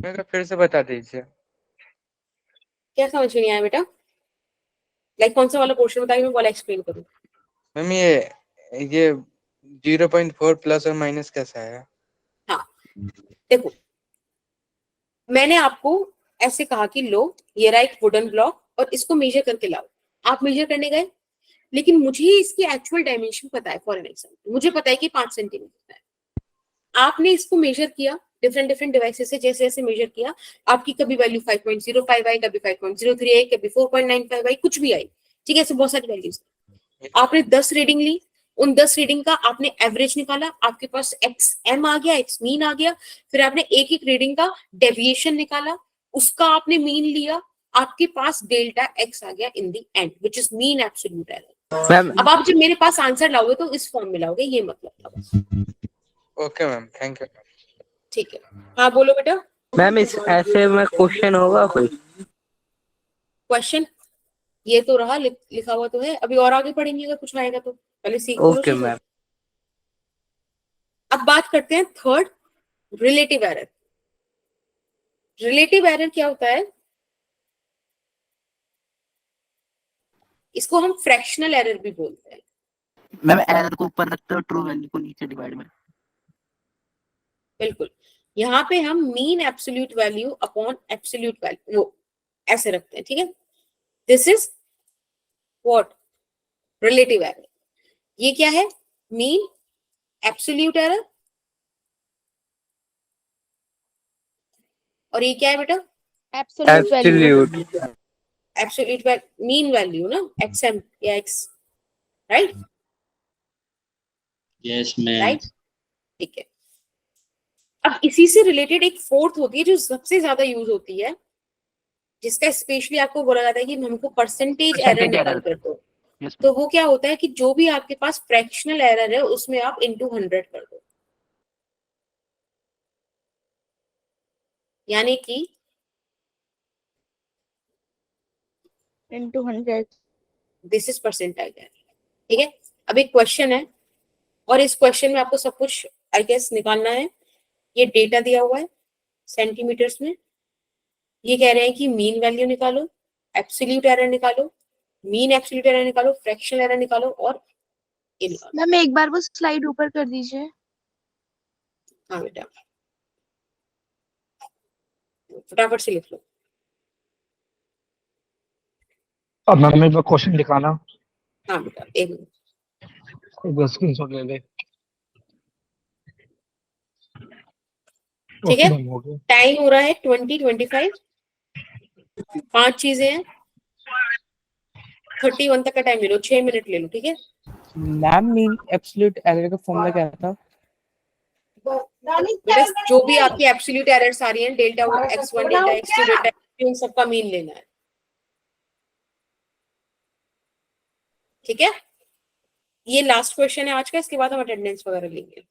फिर से बता दीजिए। क्या समझ में नहीं आया बेटा? लाइक कौन सा वाला पोर्शन बताइए, मैं वाला एक्सप्लेन करूं। मैम ये 0.4 प्लस और माइनस कैसा है? देखो, मैंने आपको ऐसे कहा कि लो ये रहा एक वुडन ब्लॉक और इसको मेजर करके लाओ। आप मेजर करने गए, लेकिन मुझे इसकी एक्चुअल डायमेंशन पता है। फॉर एन एग्जाम्पल मुझे पता है कि 5 सेंटीमीटर है। आपने इसको मेजर किया डिफरेंट डिफरेंट डिवाइसेस से, जैसे जैसे मेजर किया आपकी कभी वैल्यू 5.05 आई, कभी 5.03 आई, कभी 4.95 आई, कुछ भी आई। ठीक है, ऐसे बहुत सारी वैल्यूज। आपने 10 रीडिंग ली, उन 10 रीडिंग का आपने एवरेज निकाला, आपके पास एक्स एम आ गया, एक्स मीन आ गया। फिर आपने एक एक रीडिंग का डेविएशन निकाला, उसका आपने मीन लिया, आपके पास डेल्टा एक्स आ गया in the end, which is mean absolute error. Ma'am अब आप जब मेरे पास आंसर लाओगे तो इस फॉर्म में लाओगे, ये मतलब था बस। Okay ma'am, thank you. ठीक है, हाँ बोलो बेटा। मैम इस ऐसे में क्वेश्चन होगा कोई? क्वेश्चन ये तो रहा, लिखा हुआ तो है, अभी और आगे पढ़ेंगे अगर कुछ आएगा तो, पहले सीख लो ओके चीजें। मैम। अब बात करते हैं third, relative error. Relative error क्या होता है? इसको हम फ्रैक्शनल एरर भी बोलते हैं। मैम एरर को ऊपर रखते हो, ट्रू वैल्यू को नीचे डिवाइड में। बिल्कुल, यहाँ पे हम mean absolute value upon absolute value वो ऐसे रखते हैं। ठीक है, this is what, relative error. ये क्या है? Mean absolute error. और ये क्या है बेटा? Absolute value. Absolute. Absolute mean value ना, एक्सएम या x, right? Yes ma'am. Right, ठीक है। अब इसी से रिलेटेड एक फोर्थ होती है जो सबसे ज्यादा यूज होती है, जिसका स्पेशली आपको बोला जाता है कि हमको परसेंटेज एरर निकाल कर दो। तो वो क्या होता है कि जो भी आपके पास फ्रैक्शनल एरर है उसमें आप इनटू 100 कर दो, यानी कि into 100। This is percentile error. ठीक है, अब एक क्वेश्चन है और इस क्वेश्चन में आपको सब कुछ आई गेस निकालना है। ये डेटा दिया हुआ है सेंटीमीटर्स में। ये कह रहे हैं कि मीन वैल्यू निकालो, एब्सोल्यूट एरर निकालो, मीन एब्सोल्यूट एरर निकालो, फ्रैक्शनल एरर निकालो और ये निकालो। मैम एक बार वो स्लाइड ऊपर कर दीजिए। हाँ बेटा, फटाफट से लिख लो। अब मैम मेरे को क्वेश्चन दिखाना, हाँ बेटा, एक मिनट। एक बार स्क्रीनशॉट ले ले। ठीक है, ओके मैम, हो गया। टाइम हो रहा है 20:25। 5 चीजें हैं, 31 तक का टाइम ले लो, 6 मिनट ले लो। ठीक है, मैम मीन एब्सोल्यूट एरर का फॉर्मूला क्या था? बेटा जो भी आपकी एब्सोल्यूट एरर्स आ रही हैं, delta x1, delta x2, delta x3, उन सबका मीन लेना है। ठीक है, ये लास्ट क्वेश्चन है आज का, इसके बाद हम अटेंडेंस वगैरह लेंगे।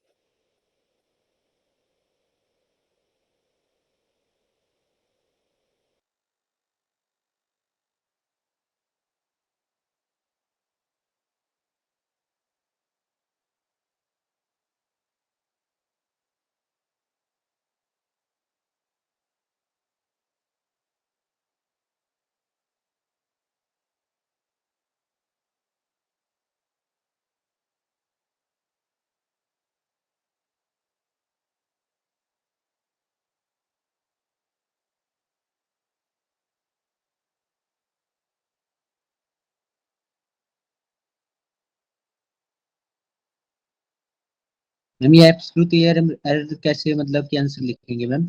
मैम ये एब्सोल्यूट एरर कैसे मतलब कि आंसर लिखेंगे मैम,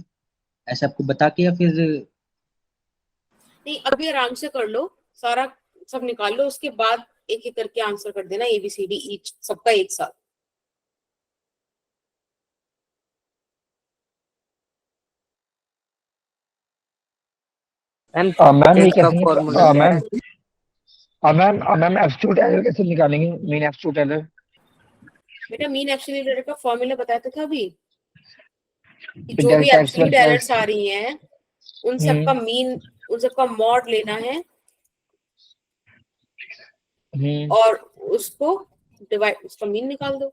ऐसा आपको बता के या फिर? नहीं, अभी आराम से कर लो, सारा सब निकाल लो, उसके बाद एक एक करके आंसर कर देना, ABCD ईच सबका एक साथ। मैम ये इसका कैसे फॉर्मूला क्या है? मैम एब्सोल्यूट एरर कैसे निकालेंगे, मीन एब्सोल्यूट एरर? बेटा मीन एब्सोल्यूट एरर का फॉर्मूला बताया तो था अभी, कि जो भी delta x absolute plus errors आ रही हैं उन सबका मीन, उन सबका मॉड लेना है और उसको डिवाइड, उसका मीन निकाल दो,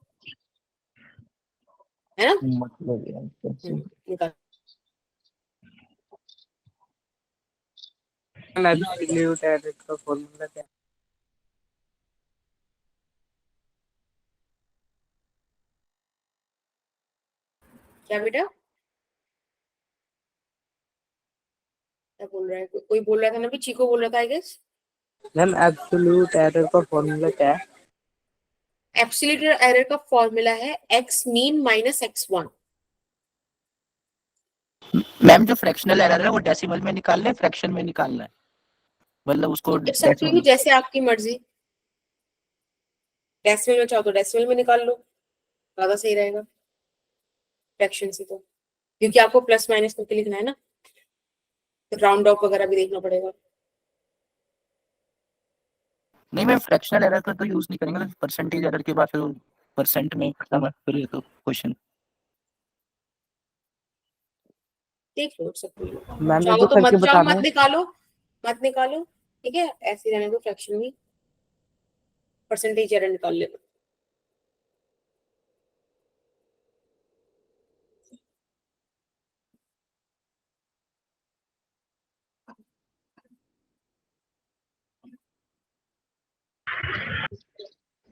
है ना? मतलब निकाल। एब्सोल्यूट एरर का फॉर्मूला क्या है? क्या बेटा? क्या बोल रहा है? कोई बोल रहा था ना, भी चीको बोल रहा था I guess. Ma'am absolute error का फॉर्मूला क्या है? एब्सोल्यूट एरर का फॉर्मूला है x mean minus x1। Ma'am जो फ्रैक्शनल एरर है वो डेसिमल में निकालना है, फ्रैक्शन में निकालना है, मतलब उसको इट्स अप टू यू, जैसे आपकी मर्जी। डेसिमल में चाहो तो डेसिमल में निकाल लो, ज्यादा सही रहेगा फ्रैक्शन से, तो क्योंकि आपको प्लस माइनस करके लिखना है ना, तो राउंड ऑफ वगैरह भी देखना पड़ेगा। नहीं मैम फ्रैक्शनल एरर का तो यूज नहीं करेंगे, परसेंटेज एरर के बाद फिर परसेंट में खत्म है फिर ये तो क्वेश्चन। देख लो सब कोई, मैम चाहो मेरे तो को मत करके चाहो बताना मत निकालो, मत निकालो, ठीक है, ऐसे रहने दो, फ्रैक्शन में परसेंटेज एरर निकाल लेना।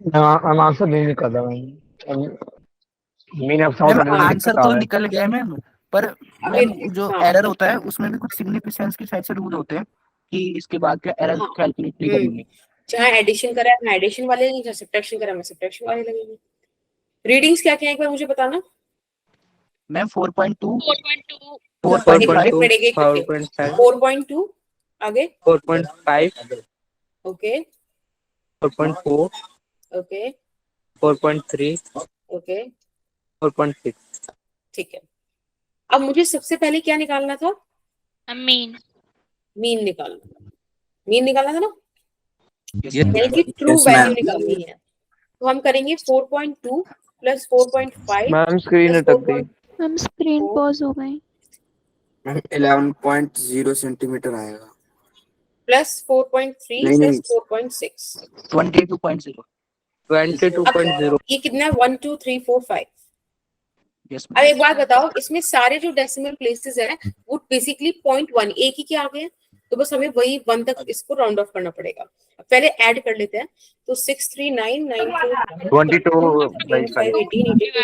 मैम आंसर नहीं निकाला ma'am, mean absolute ma'am error answer निकलता तो है। निकल गया मैम, पर मैम जो हाँ। एरर होता है उसमें भी कुछ सिग्निफिकेंस की साइड से रूल होते हैं कि इसके बाद क्या एरर हाँ। कैलकुलेट नहीं करेंगे। जहाँ एडिशन करा है वहाँ एडिशन वाले लगेंगे, जहाँ सब्ट्रैक्शन करा है वहाँ सब्ट्रैक्शन वाले लगेंगे। रीडिंग्स क्या क्या है एक बार मुझे बताना। मैम 4.2 4.2 4.5 4.5 4.2 आगे 4.5 ओके 4.4 ओके 4.3 ओके 4.6। ठीक है। अब मुझे सबसे पहले क्या निकालना था? मीन मीन निकालना था ना, Yes, यानी कि ट्रू Yes, वैल्यू ma'am. निकालनी है। तो हम करेंगे 4.2 प्लस 4.5 मैम स्क्रीन अटक गई। मैम स्क्रीन ओ। पॉज हो गई। मैम 11.0 सेंटीमीटर आएगा। प्लस 4.3 नहीं प्लस नहीं 4.6 22.0। 22.0। ये कितना है? 1 2 3 4 5। यस अब एक बात बताओ, इसमें सारे जो डेसिमल प्लेसेस है वो बेसिकली 0.1 एक ही के आ गए, तो बस हमें वही 1 तक इसको राउंड ऑफ करना पड़ेगा। पहले ऐड कर लेते हैं, तो 6 3 9 9 4 22/5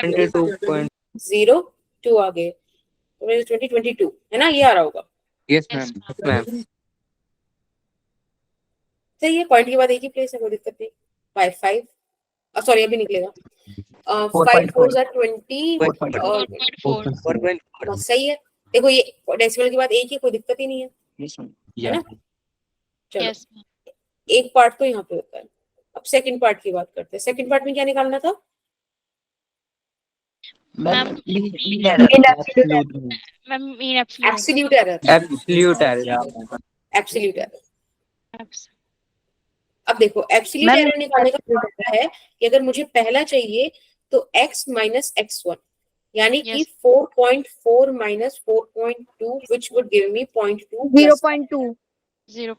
22.0 2 आ गए, तो 2022 है ना, ये आ रहा होगा। yes, Yes, ma'am. मैम सही है, पॉइंट के बाद एक ही प्लेस है, कोई दिक्कत नहीं। 5 सॉरी अभी निकलेगा 5 4 20 और 4.4 सही है। देखो ये डेसिमल के बाद एक ही, कोई दिक्कत ही नहीं है, यस मैम। है ना। चलो यस एक पार्ट तो यहाँ पे होता है। अब सेकंड पार्ट की बात करते हैं। सेकंड पार्ट में क्या निकालना था? Ma'am ma'am mean error ma'am mean absolute absolute error. Absolute error. Absolute error. अब देखो एब्सोल्यूट मैम एरर निकालने का फार्मूला है कि अगर मुझे पहला चाहिए तो x माइनस x1, यानी कि 4.4 minus 4.2 which would give me 0.2 plus 0.2 0.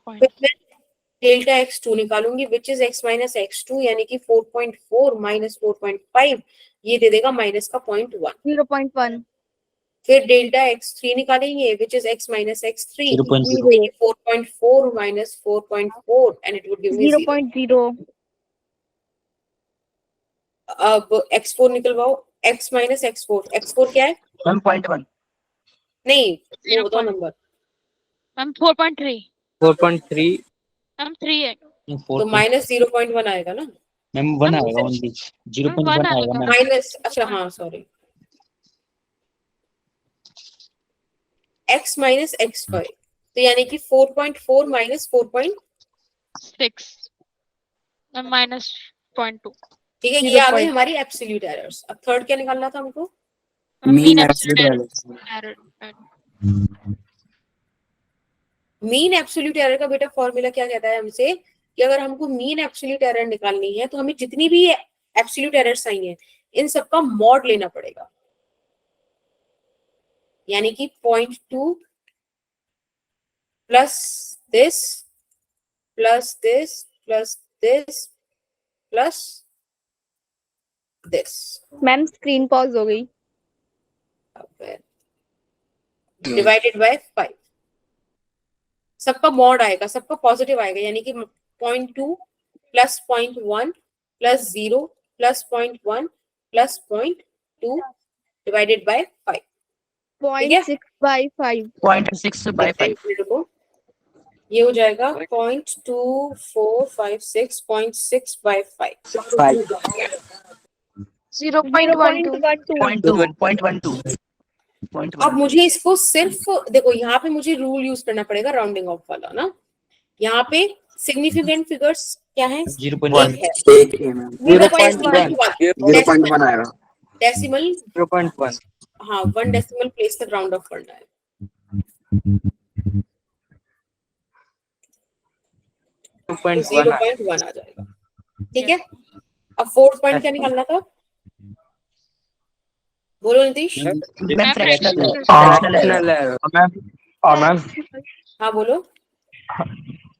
Delta x2 निकालूंगी which is x minus x2, यानी कि 4.4 माइनस 4.5 ये दे देगा माइनस का 0.1। 0.1 फिर डेल्टा x3 निकालेंगे which is x minus x3, 4.4 minus 4.4 and it would give me 0। 0.0 अब x4 निकलवाओ, x माइनस x4 क्या है? मैम 0.1 नहीं वो बताओ नंबर। मैम 4.3 4.3 मैम 3 है। तो माइनस 0.1 आएगा ना, मैम 1 आएगा ओनली, 0.1 आएगा मैम। माइनस, अच्छा हाँ सॉरी, x माइनस x5, तो यानी कि 4.4 माइनस 4.6, 6 मैम माइनस 0.2। ठीक है। ये आ गई हमारी एब्सोल्यूट एरर्स। अब थर्ड क्या निकालना था हमको? Mean absolute error. Mean absolute error का बेटा फॉर्मूला क्या कहता है हमसे कि अगर हमको मीन एब्सोल्यूट एरर निकालनी है तो हमें जितनी भी एब्सोल्यूट एरर्स आई हैं इन सबका मॉड लेना पड़ेगा, यानी कि 0.2 plus this plus this plus this plus this ma'am screen pause हो गई। Divided by 5। सबका मॉड आएगा, सबका पॉजिटिव आएगा, यानी कि 0.2 plus 0.1 plus 0 plus 0.1 plus 0.2 divided by 5। 0.6/5 0.6/5। ये हो जाएगा 0.2456 by 5. 0.12 अब मुझे इसको सिर्फ देखो, यहाँ पे मुझे रूल यूज करना पड़ेगा राउंडिंग ऑफ वाला ना। यहाँ पे सिग्निफिकेंट फिगर्स क्या है? 0.1 है। एक ही है मैम। 0.1 आएगा। डेसिमल 0.1 हाँ 1 डेसिमल प्लेस तक राउंड ऑफ करना है। 0.1 आ जाएगा। ठीक है, अब 4th पॉइंट क्या निकालना था? बोलो नीतीश। मैम फ्रैक्शनल फ्रैक्शनल है। मैम हाँ बोलो।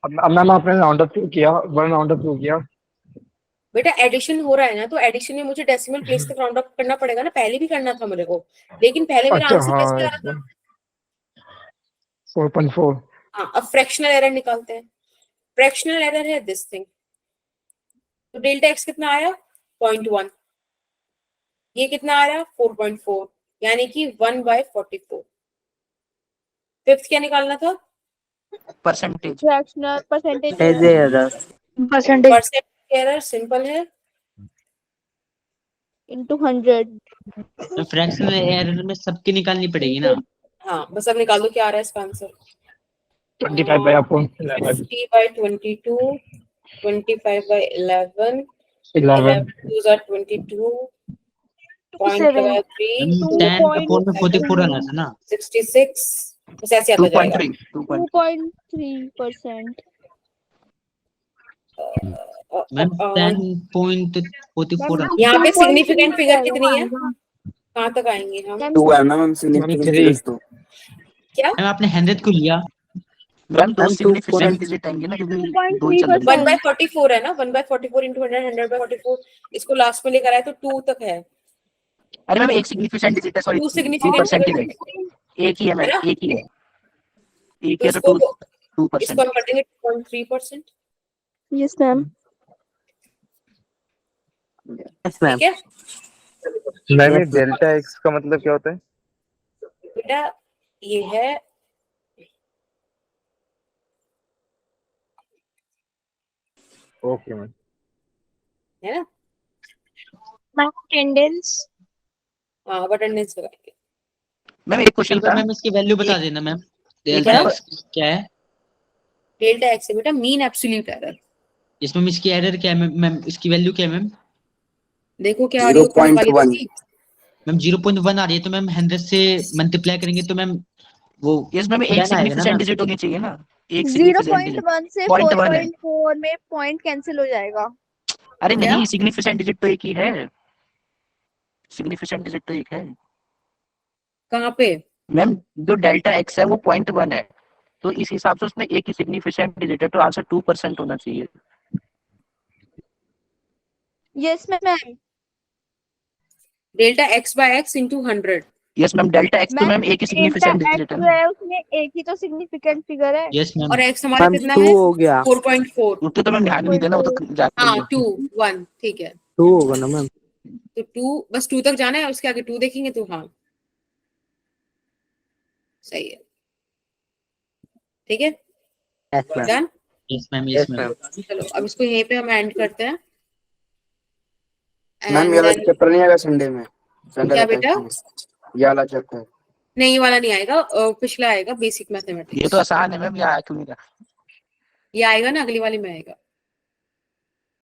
अब मैम आपने राउंड अप किया, 1 राउंड अप किया। बेटा एडिशन हो रहा है ना, तो एडिशन में मुझे डेसिमल प्लेस तक राउंड अप करना पड़ेगा ना। पहले भी करना था मेरे को, लेकिन पहले मेरा अच्छा आंसर कैसे आ रहा था? 4.4। हाँ, अब फ्रैक्शनल एरर निकालते हैं। फ्रैक्शनल एरर है दिस थिंग। तो डेल्टा एक्स कितना आया? 0.1। ये कितना आ रहा? 4.4, यानी कि 1/44। 5th क्या निकालना था? Percentage fractional percentage percentage percent error simple है, into 100. तो फ्रैक्शनल एरर में सबकी निकालनी पड़ेगी ना। हाँ बस अब निकाल दो क्या आ रहा है इसका आंसर। 25 बाय आपको 50/22, 25/11, 11 2s are 22, 0.3, 10 में 44 आना था ना। 66, बस ऐसे आता जाएगा। 2.3%. मैम 10.44 आना। यहाँ पे सिग्निफिकेंट फिगर कितनी है? कहाँ तक आएंगे हम? 2 है मैम सिग्निफिकेंट फिगर्स तो। क्या? मैम आपने 100 को लिया। मैम दो सिग्निफिकेंट डिजिट आएंगे ना, क्योंकि दो ही चल रहे हैं। 1/44 है ना, 1/44 into 100, 100/44। इसको लास्ट में लेकर आए तो 2 तक है। अरे मैम एक सिग्निफिकेंट डिजिट है, सॉरी 2 सिग्निफिकेंट परसेंट फिगर है। एक ही है मैम, एक ही है, एक तो है तो इसको 2%। हम कर देंगे 2.3%। Yes ma'am. ठीक है मैम ये डेल्टा एक्स का मतलब क्या होता है? बेटा, ये है ओके मैम। है ना। Attendance. हाँ अब अटेंडेंस लगाएंगे। मैम एक क्वेश्चन था, मैम इसकी वैल्यू बता देना मैम। क्या? डेल्टा एक्स क्या है? डेल्टा एक्स है बेटा मीन एब्सोल्यूट एरर। इसमें इसकी एरर क्या है मैम? इसकी वैल्यू क्या है मैम? देखो क्या आ रही है ऊपर वाली देखी? मैम 0.1 आ रही है, तो मैम 100 से मल्टीप्लाई करेंगे तो मैम वो यस मैम एक 10 आएगा ना सिग्निफिकेंट मैम। डिजिट होनी चाहिए ना, एक सिग्निफिकेंट डिजिट 0.1 से 0.1 है। 4.4 में पॉइंट कैंसिल हो जाएगा। अरे क्या? नहीं, सिग्निफिकेंट डिजिट तो एक ही है, सिग्निफिकेंट डिजिट तो एक है कहाँ पे? मैम। जो डेल्टा एक्स है वो 0.1 है, तो इस हिसाब से उसमें एक ही सिग्निफिकेंट डिजिट है, तो आंसर 2% होना चाहिए। Yes ma'am. Delta x by x into 100। Yes ma'am, delta x तो मैम एक ही सिग्निफिकेंट डेल्टा डिजिट है एक्स ना। है, उसमें एक ही तो सिग्निफिकेंट फिगर है। Yes ma'am. और एक्स हमारा मैम कितना 2 है? हो गया। 4.4। उसको तो मैम ध्यान नहीं देना, वो तो जान हाँ लेंगे। 2 1 ठीक है। 2 होगा ना मैम। तो 2 बस 2 तक जाना है, उसके आगे 2 देखेंगे तो हाँ सही है। ठीक है yes ma'am. Done. Yes ma'am. Yes ma'am. चलो अब इसको यहीं पे हम एंड करते हैं। मैम And ये वाला then- चैप्टर नहीं आएगा संडे में? संडे क्या का बेटा? ये वाला चैप्टर नहीं ये वाला नहीं आएगा, पिछला आएगा बेसिक ये मैथमेटिक्स। तो आसान है मैम, ये आया क्यों नहीं रहा? ये आएगा ना, अगली वाली में आएगा।